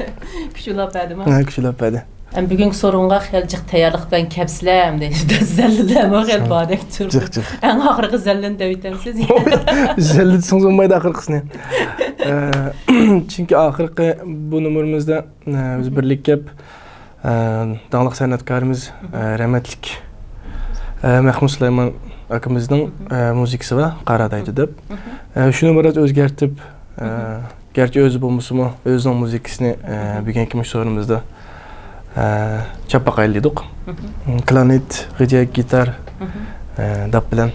Kuchulab berdim. Ha, kuchulab berdi. Bugungi so'rovga xeljik tayyorlik bilan kelibsizlar deydi. Zallilarmi xel bordek turdi. Eng oxirgi zallini deb aytamsiz. Zalli desangiz bo'lmaydi oxirgisini. Chunki oxirgi bu numurimizda biz birlik kelib dağlıq san'atkarımız rahmetlik Mahmud Süleyman akamızın müzikisi var Qaradaydı deb. Şunu biraz özgertip gerçi özü bulmuşumu özünün müzikisini bugünkü sorumuzda çapaqaylıdık. Klarnet, gıcak, gitar dap bilen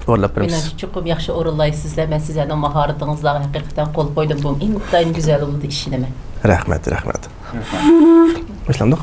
orlap beramiz. Çok yaxşı orullayısızlar. Ben sizlerden maharetinizle hakikaten kol koydum. Bu intayın güzel oldu işineme. Rahmet. Başlandık.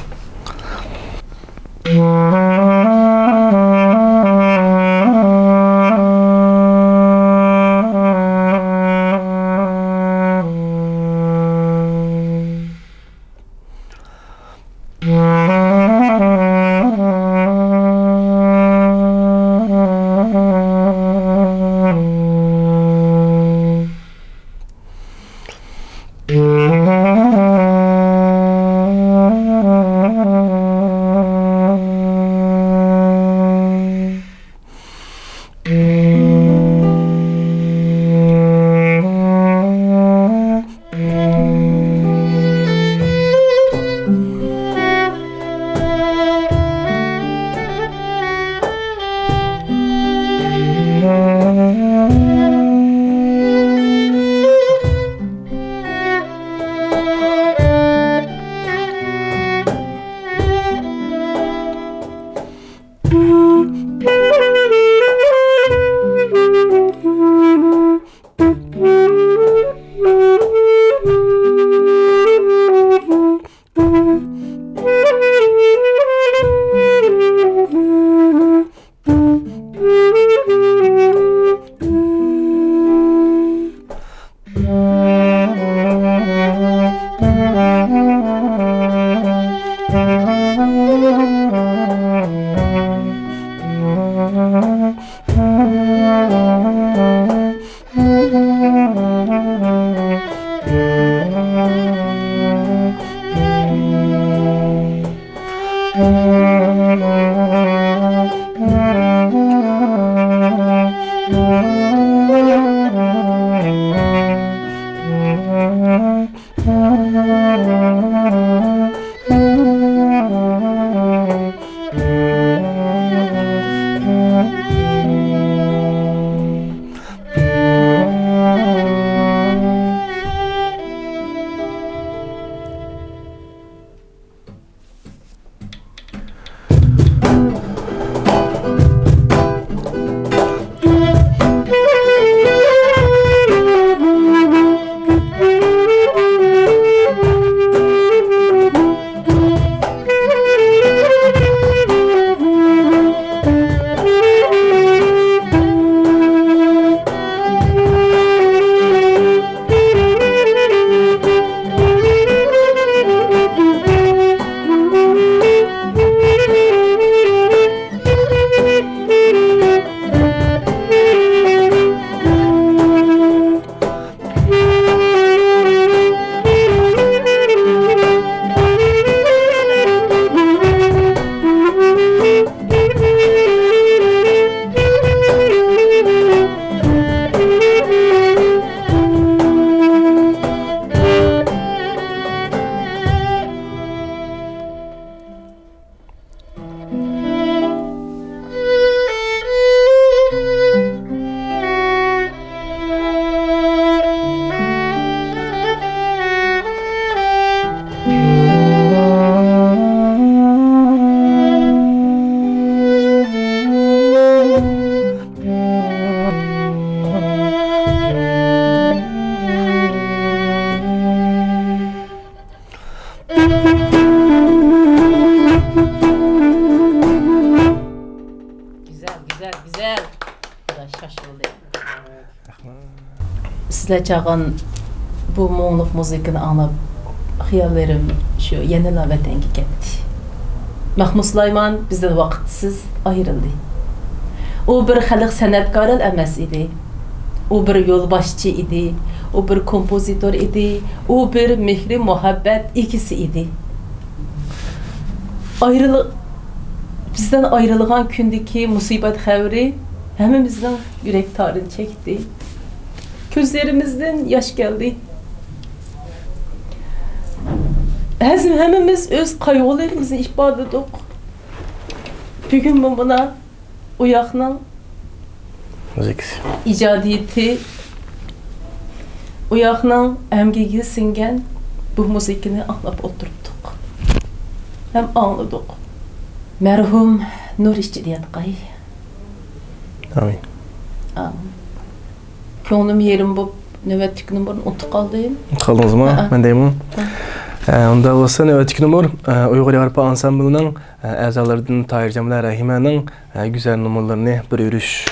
Sizler çağın bu Moğoluk müziğini anlap hayallerim şu yenila vatanga ketdi. Mahmud Sulayman bizden vakitsiz ayrıldı. O bir xalq san'atkori emas idi. O bir yo'lboshchi idi. O bir kompozitor idi. O bir mehri muhabbet ikisi idi. Bizden ayrılgan gündeki musibet haberi hemimizden yürek tarını çekti. Gözlerimizden yaş geldi. Hemimiz öz kaygılarımızı ifade ettik. Bugün buna uyakla icadiyeti, uyakla emgeği singen bu müzikini anlap oturttuk. Hem anladık. Merhum Nur İşçidiyat Qay. Amin. Amin. Könglim yerim bu nöbetlik numarını unutup kaldıyım. Kaldınız mı? Ben deyim. Onda olsa növbətki numar Uyğur Avropa ansamblının əzalarından Tahir Cəmilə Rəhimənin güzel numaralarını bir yürüyüş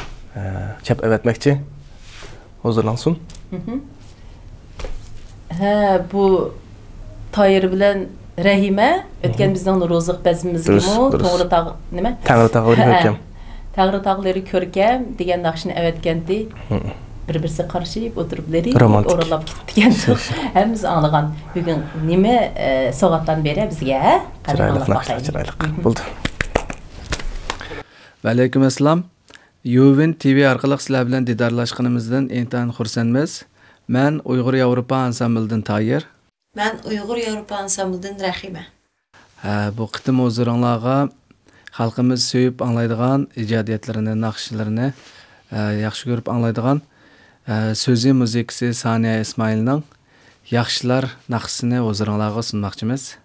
çap evetmekçi. Hazırlansın. Bu Tahir bilen Rəhimə ötken bizden rozıq bəzimizgi mu? Toğrı tağ nime? Tağrı tağları görkem. Tağrı tağları körkem degen nakşını evetkendi. Bir-birisi qarşıyıp oturupları oralap gittigen. Hemiz anlagan bugün nime soğattan beri bizge? Çıraylık. Buldu. Aleyküm esselam. Yuvin TV arqalıq sizlər bilan didarlaşqanımızdan intayin xursandmiz. Mən Uyğur Avropa ansamblından Tahir. Mən Uyğur Avropa ansamblından Rəhimə. Bu qitim huzurunlarga xalqımız söyüb anlaydigan icadiyatlarini, naqşlarını yaxşı görüb anlaydigan sözü muzikisi Saniya İsmail'nin yaxşılar naqşısını huzurunlarga sunmaqçımız.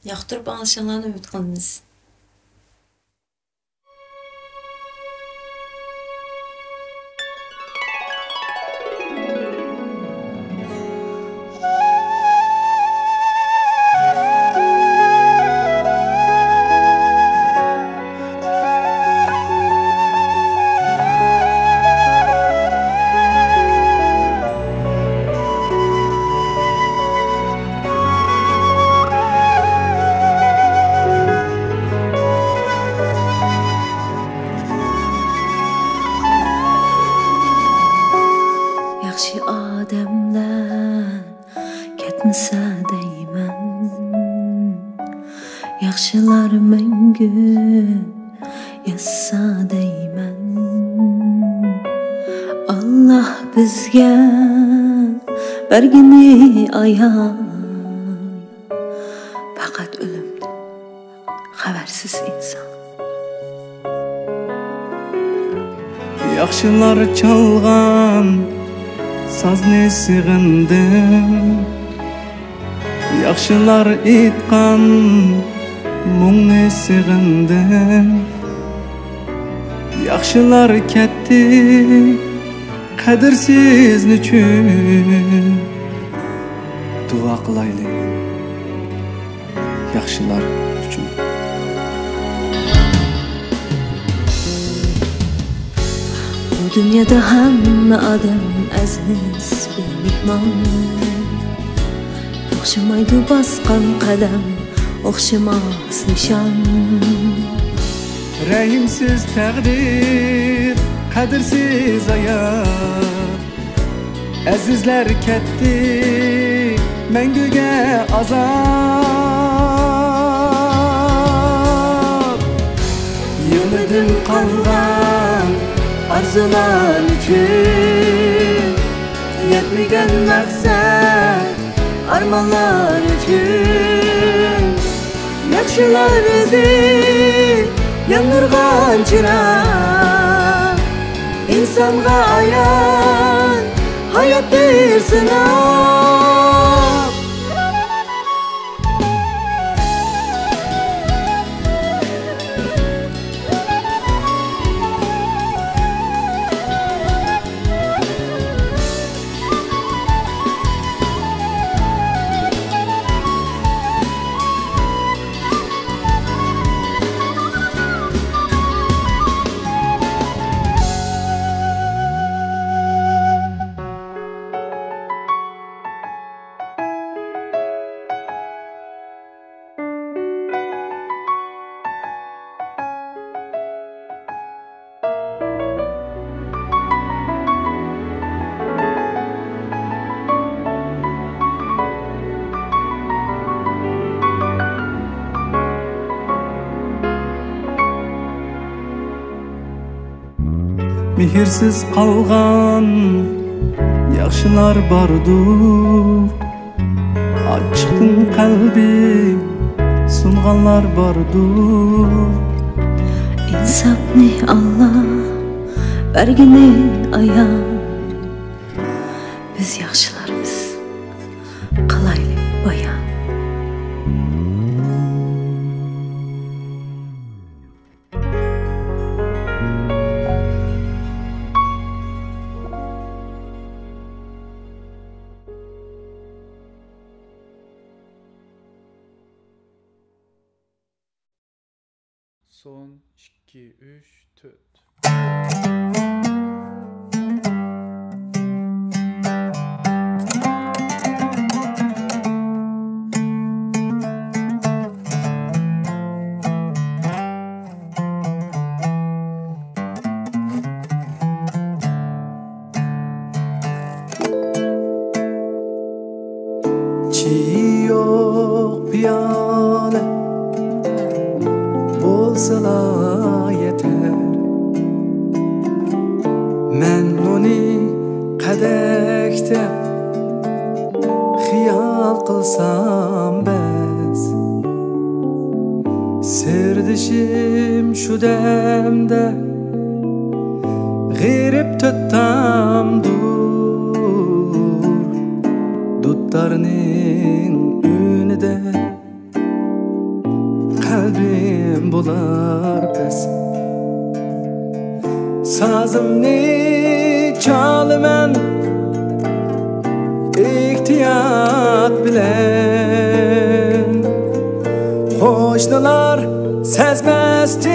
Yaxtırıb anlaşanlarını ümid qılınız. Yaxşılar məngü yassa deymən Allah bizgə bərgini ayay Faqat ölümdən xəbərsiz insan Yaxşılar çalğan sazını sığındım Yaxşılar itqan Muңni sığındım Yaxşılar ketdi Qadirsiz üçün Dua qılaylı Yaxşılar üçün Bu dünyada hamma adam aziz bir mehmon O'xshamaydi bosqan qadam O'xshamas nishon Rəhimsiz təqdir Qadirsiz ayaq Əzizlər ketdi Məngügə azab Yığıldım qalğan Arzular üçün Yetməyən məqsəd Armanlar üçün Yaxşılar izi Yandırğan çıraq İnsanğa ayan Hayat bir sınav Mehirsiz qalğan Yaxşılar bardur Açıqdın qalbi Sunğanlar bardur İnsafni Allah Bərgini ayar Biz yaxşılarımız Qalaylı bayan Son 2 3 4. Yok piyale bolsa yeter. Men onu kadehte xiyal qilsam bes. Sirdishim şu demde g'irib tuttam dur dutlarning önüde kalbim bular pes. Sazımni çalımen ihtiyat bilen. Hoşnalar sezmeztin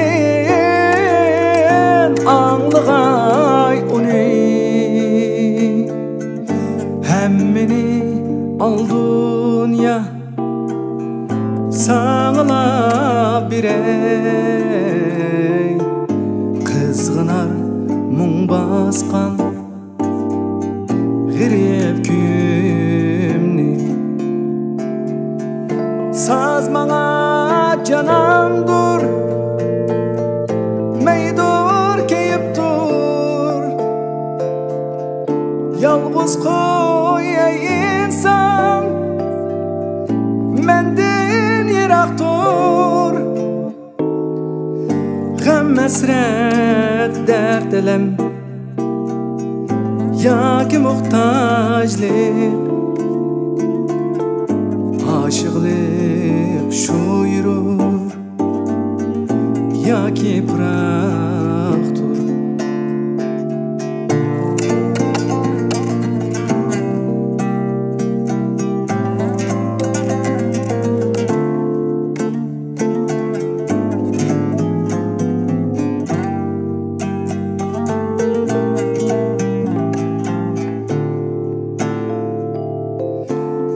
anlıgay onu. Hemmini aldın ya sağla birey. Kızgınar mung baskan girip kümni. Saz bana canandır, meydur keyip dur. Yalğız koy ey insan, menden yirak dur. Gam esret dert elem yaki muhtajlık. Aşıklık şu yürür yaki bıraktır.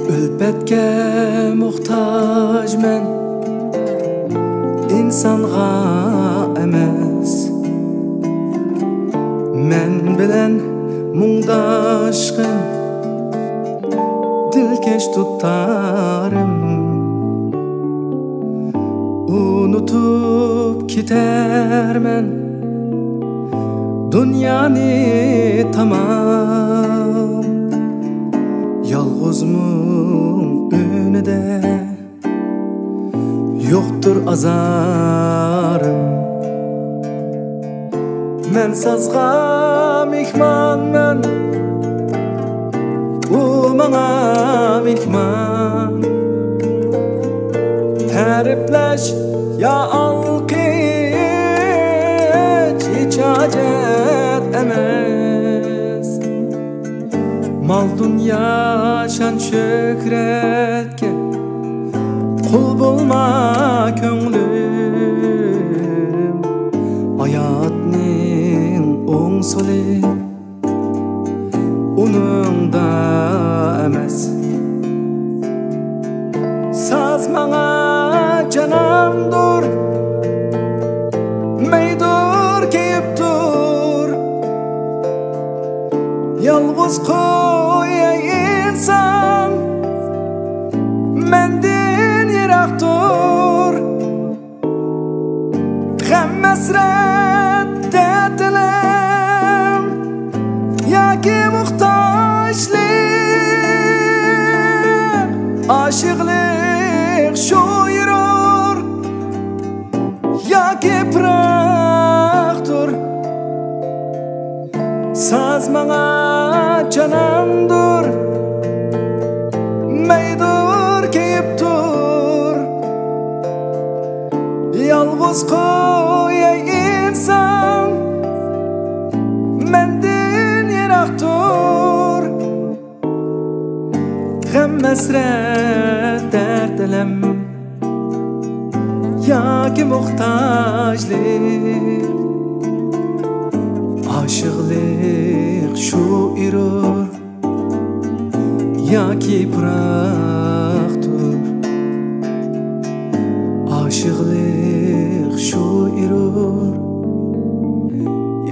Ülpetke muhtaj men insanga emes. Men bilen mungdaşkın dilkeş tutarım. Unutup gidermen dünyani tamam. Yalğızmın önüde yoktur azarım. Men sazga mihmanmen, u bana mihman. Teripleş ya alkış hiç acet emez. Mal dünya şan şöhretke kul bulma köngülüm. Hayatning oң soli uningda emas. Saz bana canandır, meydur keyip dur. Yalğız koy ey insan, menden yirak dur. Gam esret dert elem yaki muhtajlık. Aşıklık şu yürür yaki bıraktır. Saz bana canandır, meydur keyip dur. Yalğız koy ey insan, menden yirak dur. Gam esret dert elem yoki muhtojlik oshiqlik shu erur yoki puroqdir oshiqlik shu erur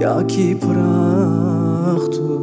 yoki puroqdir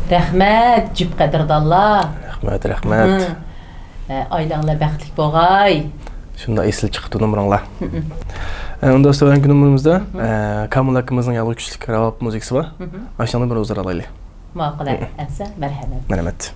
Rəhmət, cüb qədrdallah. Rəhmət. Aylanglar bəxtlik boğay. Şunda esli çıktı numaranlar. Ondan sonra günümüzde Kamil hakkımızın yalı güçlük ravap müzikisi var. Aşağıda bir ozar alaylı. Maqul etsa, merhamet. Merhamet.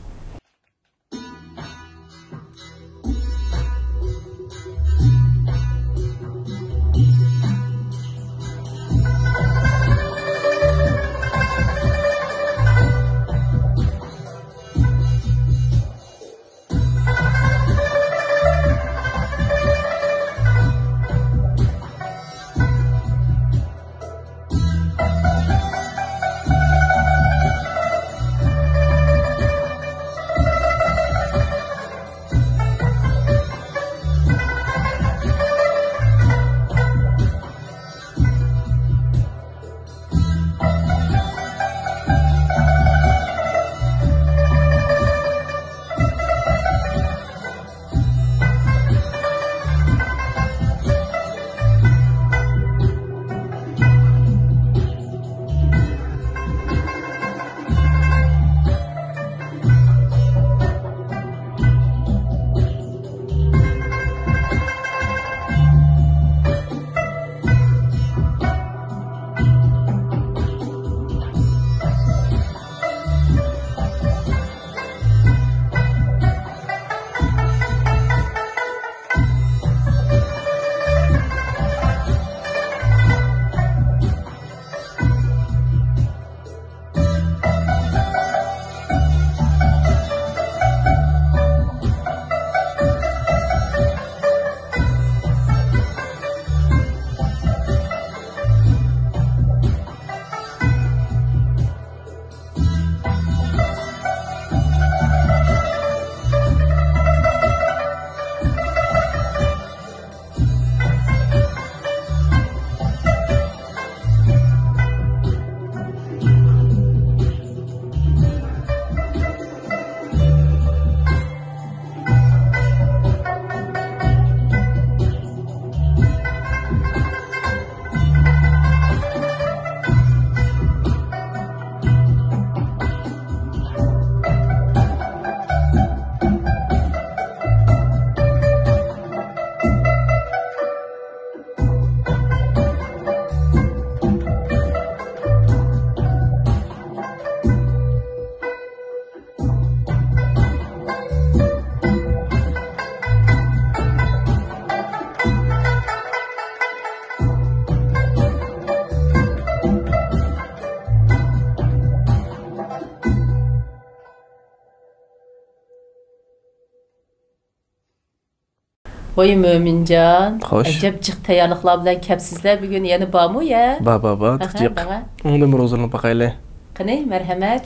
Voy Mömincan. Xoş. Acep cıq tayarlıqlar bilen kepsizler bugün yeni bağmı ya? Ba, tıkcık. Onda bir ozarını bakayla. Qani, merhamet.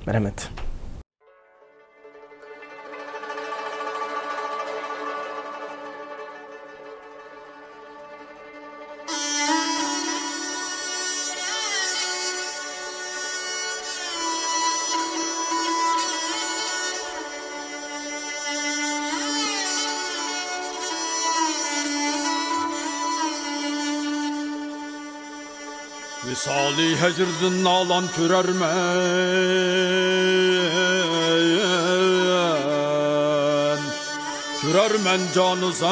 Merhamet. Visali hecrdin nalan Türermen canı zarımni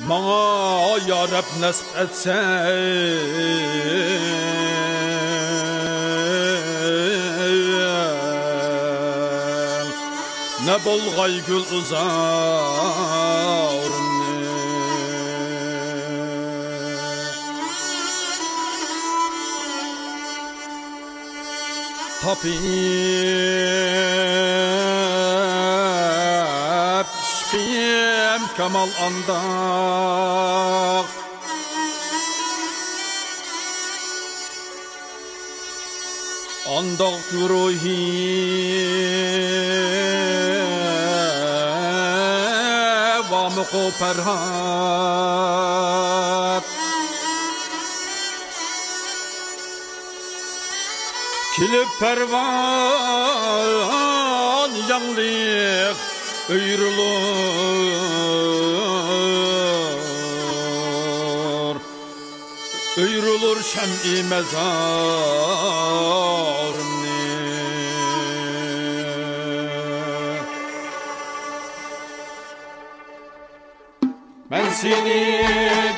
Bana ya Rab nasip ne bolgay gül uzarını tapip şkiyem kemal andak andak ruhi Ko perhat Kilip pervan yanlık Öyrülür şem-i mezar Ben seni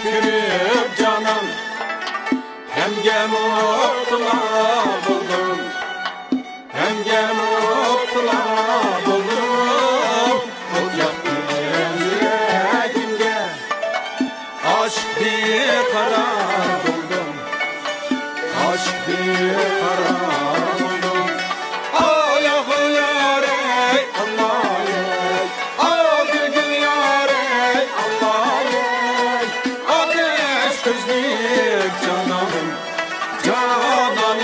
görüp canım Hemge muhtula buldum Hemge muhtula buldum Mut yaktım yüreğimde Aşk bir karar buldum Aşk bir karar buldum Ayağı yarey Allah yey Al gül yarey Allah yey Ateş gözlük cananım Cananım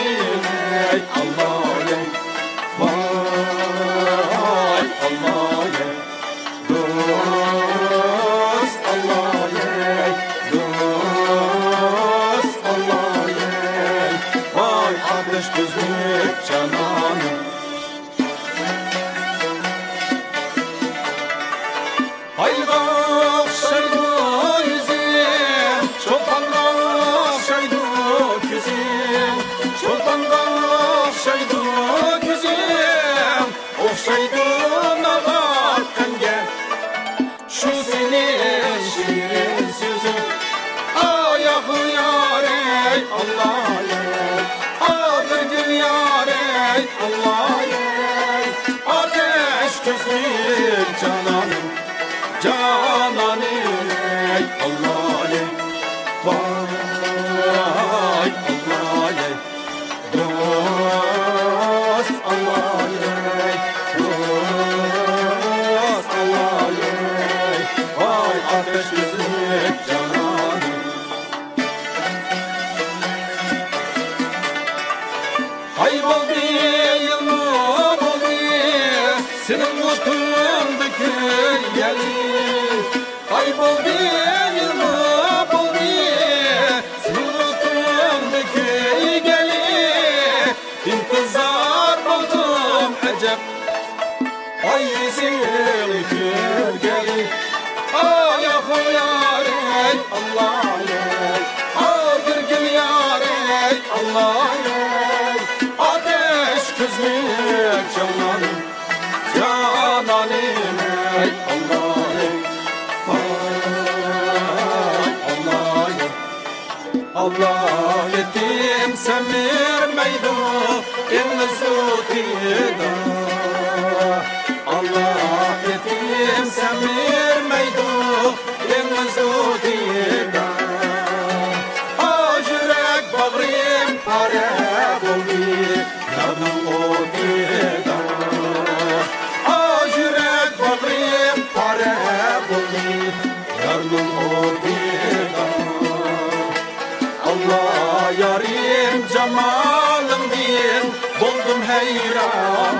ey Allah yey Vay Allah yey Dost Allah yey Dost Allah yey Vay ateş gözlük cananım Ayga okşaydı yüzüm Çobanla okşaydı gözüm Çobanla okşaydı gözüm Okşaydı nalar kenge Şu senin şirin sözün Ayağı yarey Allah yey Ağır gül yarey Allah yey Ateş gözlük cananım Cananım ey Allah ey Vay Allah ey Dost Allah ey Dost Allah ey Vay ateş gözlük cananım Kayboldu yılmam oldu Senin mutundaki yeli Kayboldu yılmam oldu Senin mutundaki geli İntizar buldum acep Ay yüzüm gölgeli Ayağı yarey Allah yey Ağır gül yarey Allah yey Ateş gözlük cananım Cananım ey Allah ey Vay Allah ey Allah yetim semirmeydu Yalnız tutuydu Allah yetim semirmeydu Yalnız tutuydu Acırek bağrım pare buldu Yardım otuydu Acırek bağrım pare buldu Yardım otuydu Allah yarim cemalım din Buldum heyran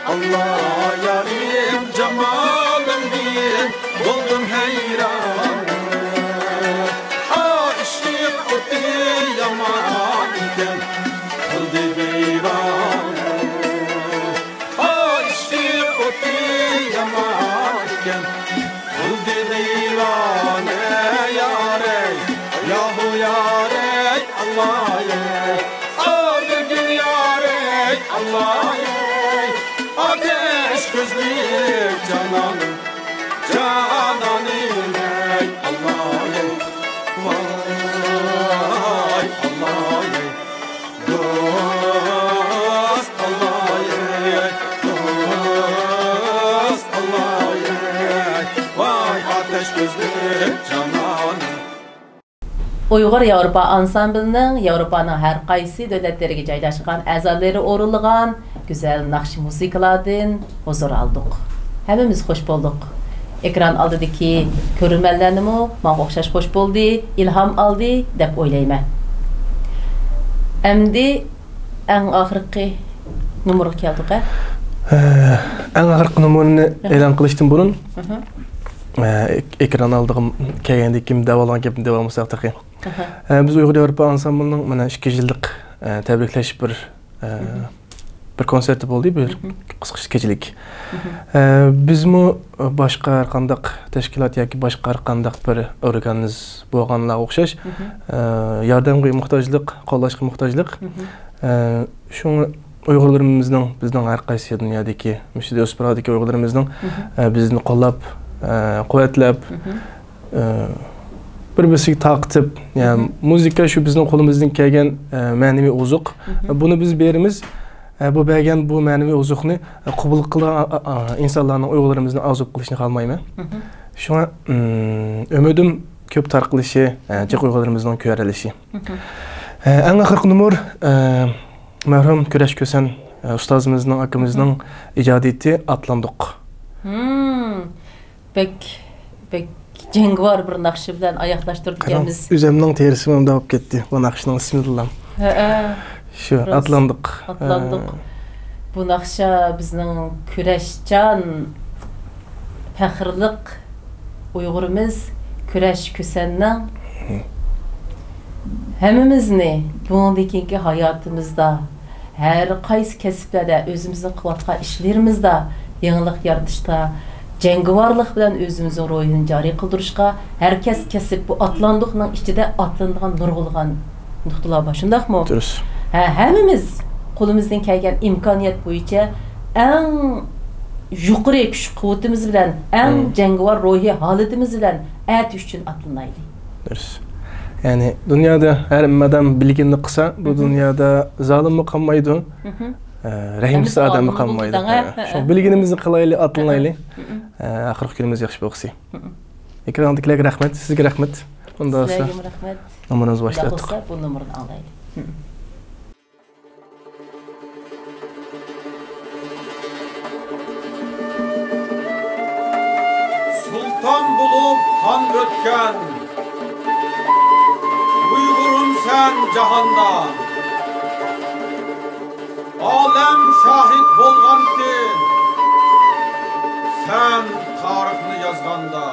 Allah yarim cemalım din Buldum heyran Aşkım öte yaman iken Kıldı beyran Aşkım öte yaman iken Kıldı beyran yarey Yahu yarey Allah yey Ağır gül yarey Allah yey Ateş gözlük cananım Cananım ey Allah yey Vay Allah yey Dost Allah yey Dost Allah yey Vay ateş gözlük cananım Uyghur Yevropa ansamblının Yevropanın her qaysı dövlətlərinə joylashgan a'zolari o'rinlagan güzel nakşi musiqalardan huzur aldık. Hemimiz hoş bulduk. Ekran aldidagi ko'rmanlarnimi menga o'xshash hoş bo'ldi, ilhom oldi deb o'ylayman. Endi eng oxirgi numurga keldik. Eng oxirgi numurni e'lon qilishdan burun ekran aldığım kelgende kim davalan gapni davamısak taxi. Biz Uyghur Yevropa ansamblının mana 2 yıllık tebrikleş bir konserti boldu, bir qısqacha kechilik. Biz mu başqa har qandaq tashkilot yoki başqa har qandaq bir organimiz bo'lganlarga o'xshash yordamga muhtojlik, qo'llashga muhtojlik. Shuni Uyg'urlarimizning bizning har qaysi dunyodagi, mushida o'sbiradagi Uyg'urlarimizning bizni qo'llab quvvatlab, bir-birisiga taqtib, yani muzika şu bizning qo'limizdan kelgan ma'naviy ozuq. Buni biz berimiz. Bu bergan bu ma'naviy ozuqni qabul qilgan insonlarning uyg'urlarimizni ozib qilishni xohlamayman. Shunga ümidim ko'p tarqalishi, jiq uyg'urlarimizning ko'rilishi. Eng oxirgi numur marhum Kurash Ko'san ustozimizning, akamizning ijodiyati Atlandiq. Bek jangovar bir naqshi bilan oyoqlashtirganmiz. O'zimning terisi ham davib ketdi. Bu naqshning ismi bilan. Şu Atlandiq. Bu naqsha bizning kurashchan faxrliq Uyg'urimiz Kurash Ko'sanning hammamizni bundan keyingi hayotimizda her qaysi kasblarda o'zimizning qilayotgan ishlarimizda yangilik yaratishda jangovarlik bilan o'zimizning ro'yini joriy qildirishga herkes kasb bu Atlandiqning ichida atlanadigan nurg'ulgan nuqtalar bor. Shundaqmi? Durust. Hammamiz qo'limizdan kelgan imkoniyat bo'yicha eng yuqori kuch quvvatimiz bilan, eng jangovar ruhiy holatimiz bilan at uchun atlanaylik. Durust. Yani dünyada her adam bilginni qilsa, bu dünyada zalim mi qolmaydi, rahimsiz adam mı qolmaydi. Shu bilginimizni qilaylik, atlanaylik. Oxirgi kunimiz yaxshi bo'lsin. Ekrandagilarga rahmat, sizga rahmat. Unda sizga rahmat. Numaramizni boshladik. Bu numarni alaylik. Sultan bulup han ötken Uygurun sen cahanda Alem şahit bolganti Sen tarixni yazganda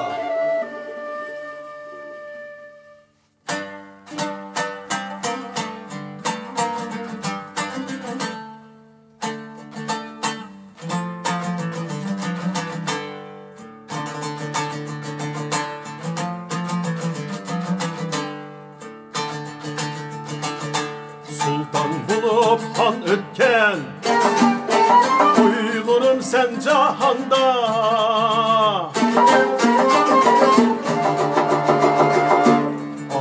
Sultan bulup han ötken Uygurum sen cahanda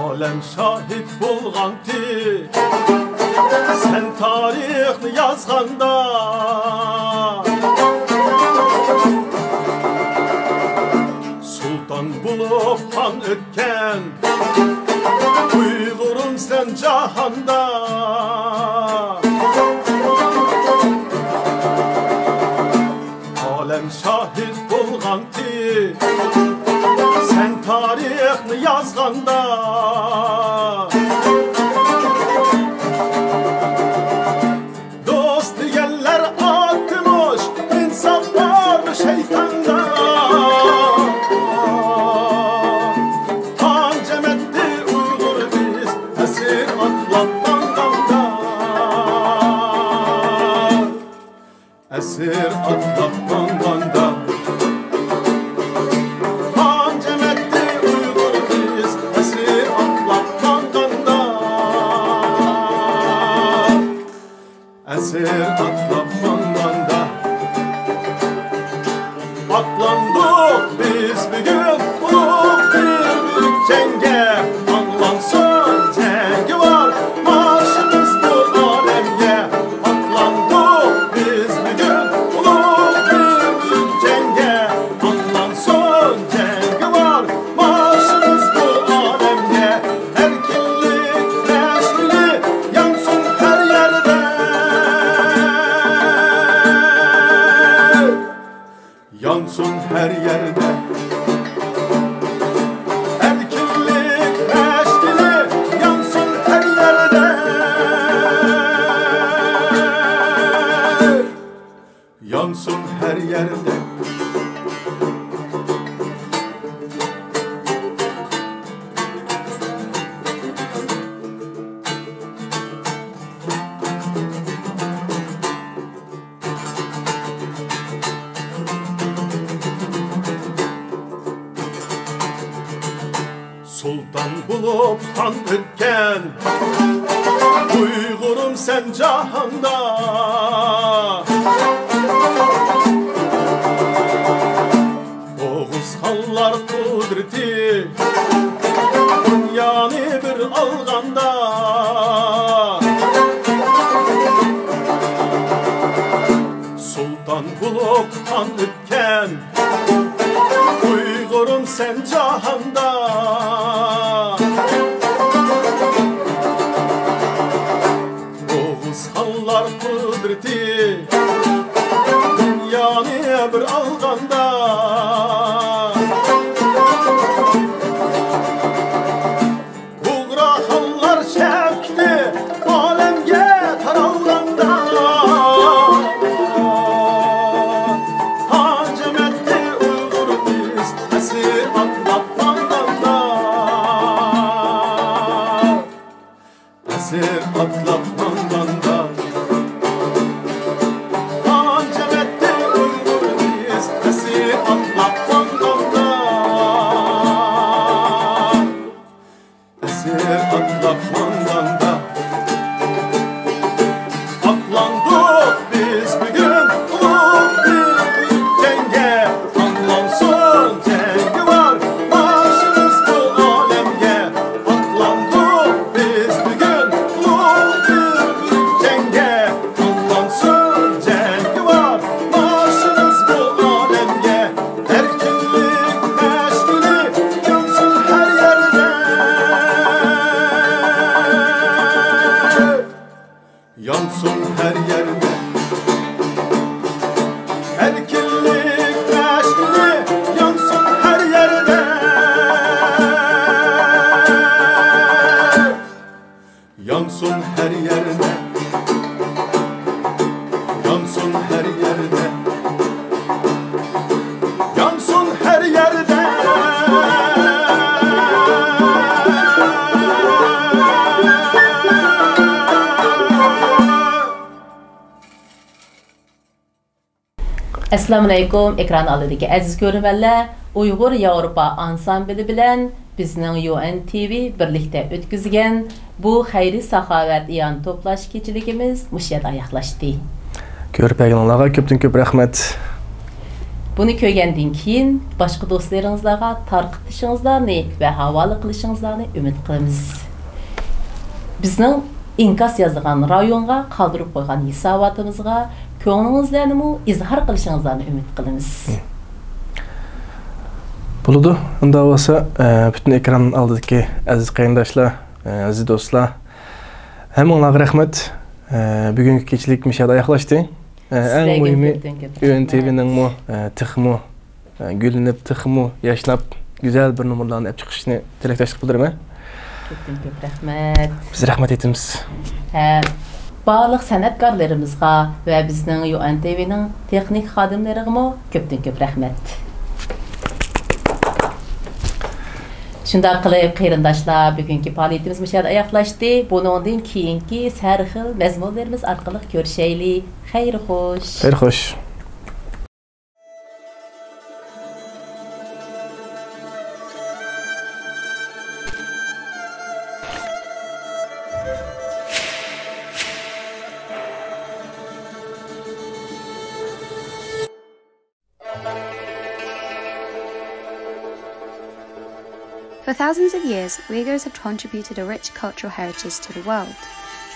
Alem şahit bulganti Sen tarixni yazganda Sultan bulup han ötken Uygurum sen cahanda Alem şahit bulganti Sen tarixni yazganda Dost diyenler atmış İnsaf var şeytanda Hancemetti Uygur biz Esir atlatmanganda Esir atlatmanganda Hancemetti Uygur biz Esir atlatmanganda Esir atlatmanganda Atlandık biz bugün Uluk bir büyük cenge Anlansın cengi var Marşımız bu alemge Atlandık biz bugün Uluk bir büyük cenge Anlansın cengi var Marşımız bu alemge Erkinlik neşrili Yansın her yerde Yansın her yerde Erkinlik meşgili yansın her yerde Yansın her yerde Sultan bulup han ötken Uygurum sen cahanda Oğuz halkı kan bulup kan ötken Uygurum sen cahanda Oğuz hallar kudreti Dünyanı bir alganda Uğra hallar şevkti alemge taralganda Assalamu alaykum ekran aldidagi aziz ko'ruvchilar, Uyg'ur Yevropa ansambli bilan bizning UNTV birlikda o'tkazgan bu xayri saxovat iyon to'plash kechiligimiz mush yerda oyoqlashdi. Ko'rpaganlarga ko'pdan ko'p rahmat. Buni ko'rgandan keyin boshqa do'stlaringizlarga tarqatishingizni va havola qilishingizni umid qilamiz. Bizning inkas yozgan rayonga qoldirib qo'ygan hisobotimizga ko'nglingizni izhor qilishingizni umid qilamiz. Bo'ladi. Unda bo'lsa, bütün ekran oldidagi aziz qarindoshlar, aziz do'stlar, hammanglarga rahmat. Bugungi kechilik mishada oyoqlashdi. Eng muhimi UNTV'ning tixmo gülünüp tixmo yaşnab güzel bir numaralarni olib chiqishni tilakdoshlik qildiraman. Ko'p rahmat. Biz rahmat etamiz. Bарлык san'atkorlarimizga va bizning UNTV'ning texnik xodimlariga ko'p rahmat. Shunda qilib qarindoshlar, bugungi faoliyatimiz mushada oyoqlashdi. Bundan keyingi har xil mazmunlarimiz orqali ko'rishaylik. Xayr xo'sh. Xayr xo'sh. For thousands of years, Uyghurs have contributed a rich cultural heritage to the world.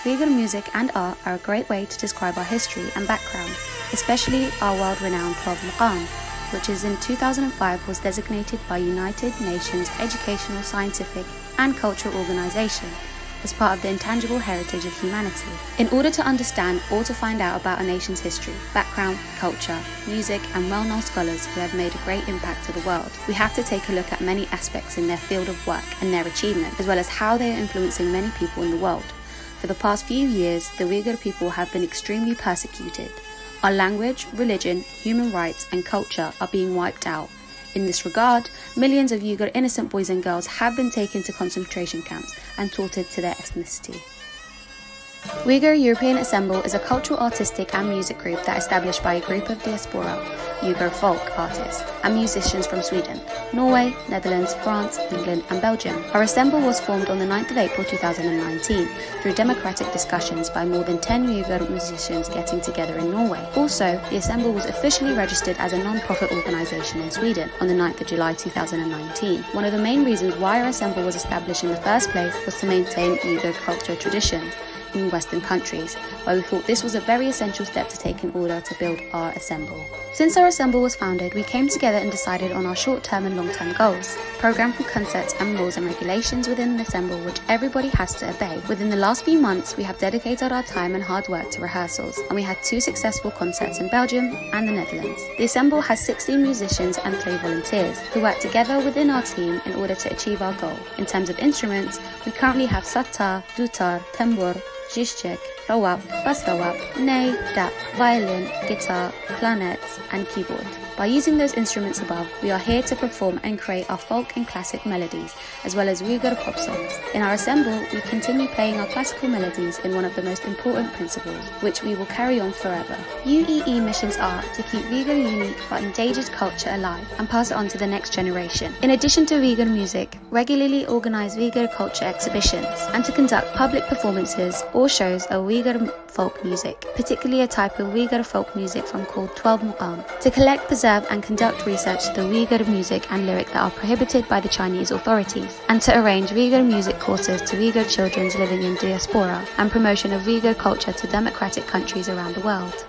Uyghur music and art are a great way to describe our history and background, especially our world-renowned 12 Maqam, which in 2005 was designated by United Nations Educational, Scientific and Cultural Organization as part of the intangible heritage of humanity. In order to understand or to find out about a nation's history, background, culture, music and well-known scholars who have made a great impact to the world, we have to take a look at many aspects in their field of work and their achievement, as well as how they are influencing many people in the world. For the past few years, the Uyghur people have been extremely persecuted. Our language, religion, human rights and culture are being wiped out. In this regard, millions of Uyghur innocent boys and girls have been taken to concentration camps and tortured to their ethnicity. Uyghur European Ensemble is a cultural, artistic and music group that established by a group of diaspora, Uyghur folk artists and musicians from Sweden, Norway, Netherlands, France, England and Belgium. Our ensemble was formed on the 9th of April 2019 through democratic discussions by more than 10 Uyghur musicians getting together in Norway. Also, the ensemble was officially registered as a non-profit organisation in Sweden on the 9th of July 2019. One of the main reasons why our ensemble was established in the first place was to maintain Uyghur cultural traditions. in Western countries, where we thought this was a very essential step to take in order to build our ensemble. Since our ensemble was founded, we came together and decided on our short-term and long-term goals, programmed from concepts and rules and regulations within the ensemble which everybody has to obey. Within the last few months, we have dedicated our time and hard work to rehearsals, and we had 2 successful concerts in Belgium and the Netherlands. The ensemble has 16 musicians and 3 volunteers who work together within our team in order to achieve our goal. In terms of instruments, we currently have satar, dutar, tambur, zhizhchek, rawap, bass rawap, ney, dap, violin, guitar, clarinets, and keyboard. By using those instruments above, we are here to perform and create our folk and classic melodies, as well as Uyghur pop songs. In our ensemble, we continue playing our classical melodies in one of the most important principles, which we will carry on forever. UEE missions are to keep Uyghur unique but endangered culture alive and pass it on to the next generation. In addition to Uyghur music, regularly organize Uyghur culture exhibitions, and to conduct public performances or shows of Uyghur folk music, particularly a type of Uyghur folk music from called 12 Muqam, to collect, preserve and conduct research to the Uyghur music and lyric that are prohibited by the Chinese authorities, and to arrange Uyghur music courses to Uyghur children living in diaspora and promotion of Uyghur culture to democratic countries around the world.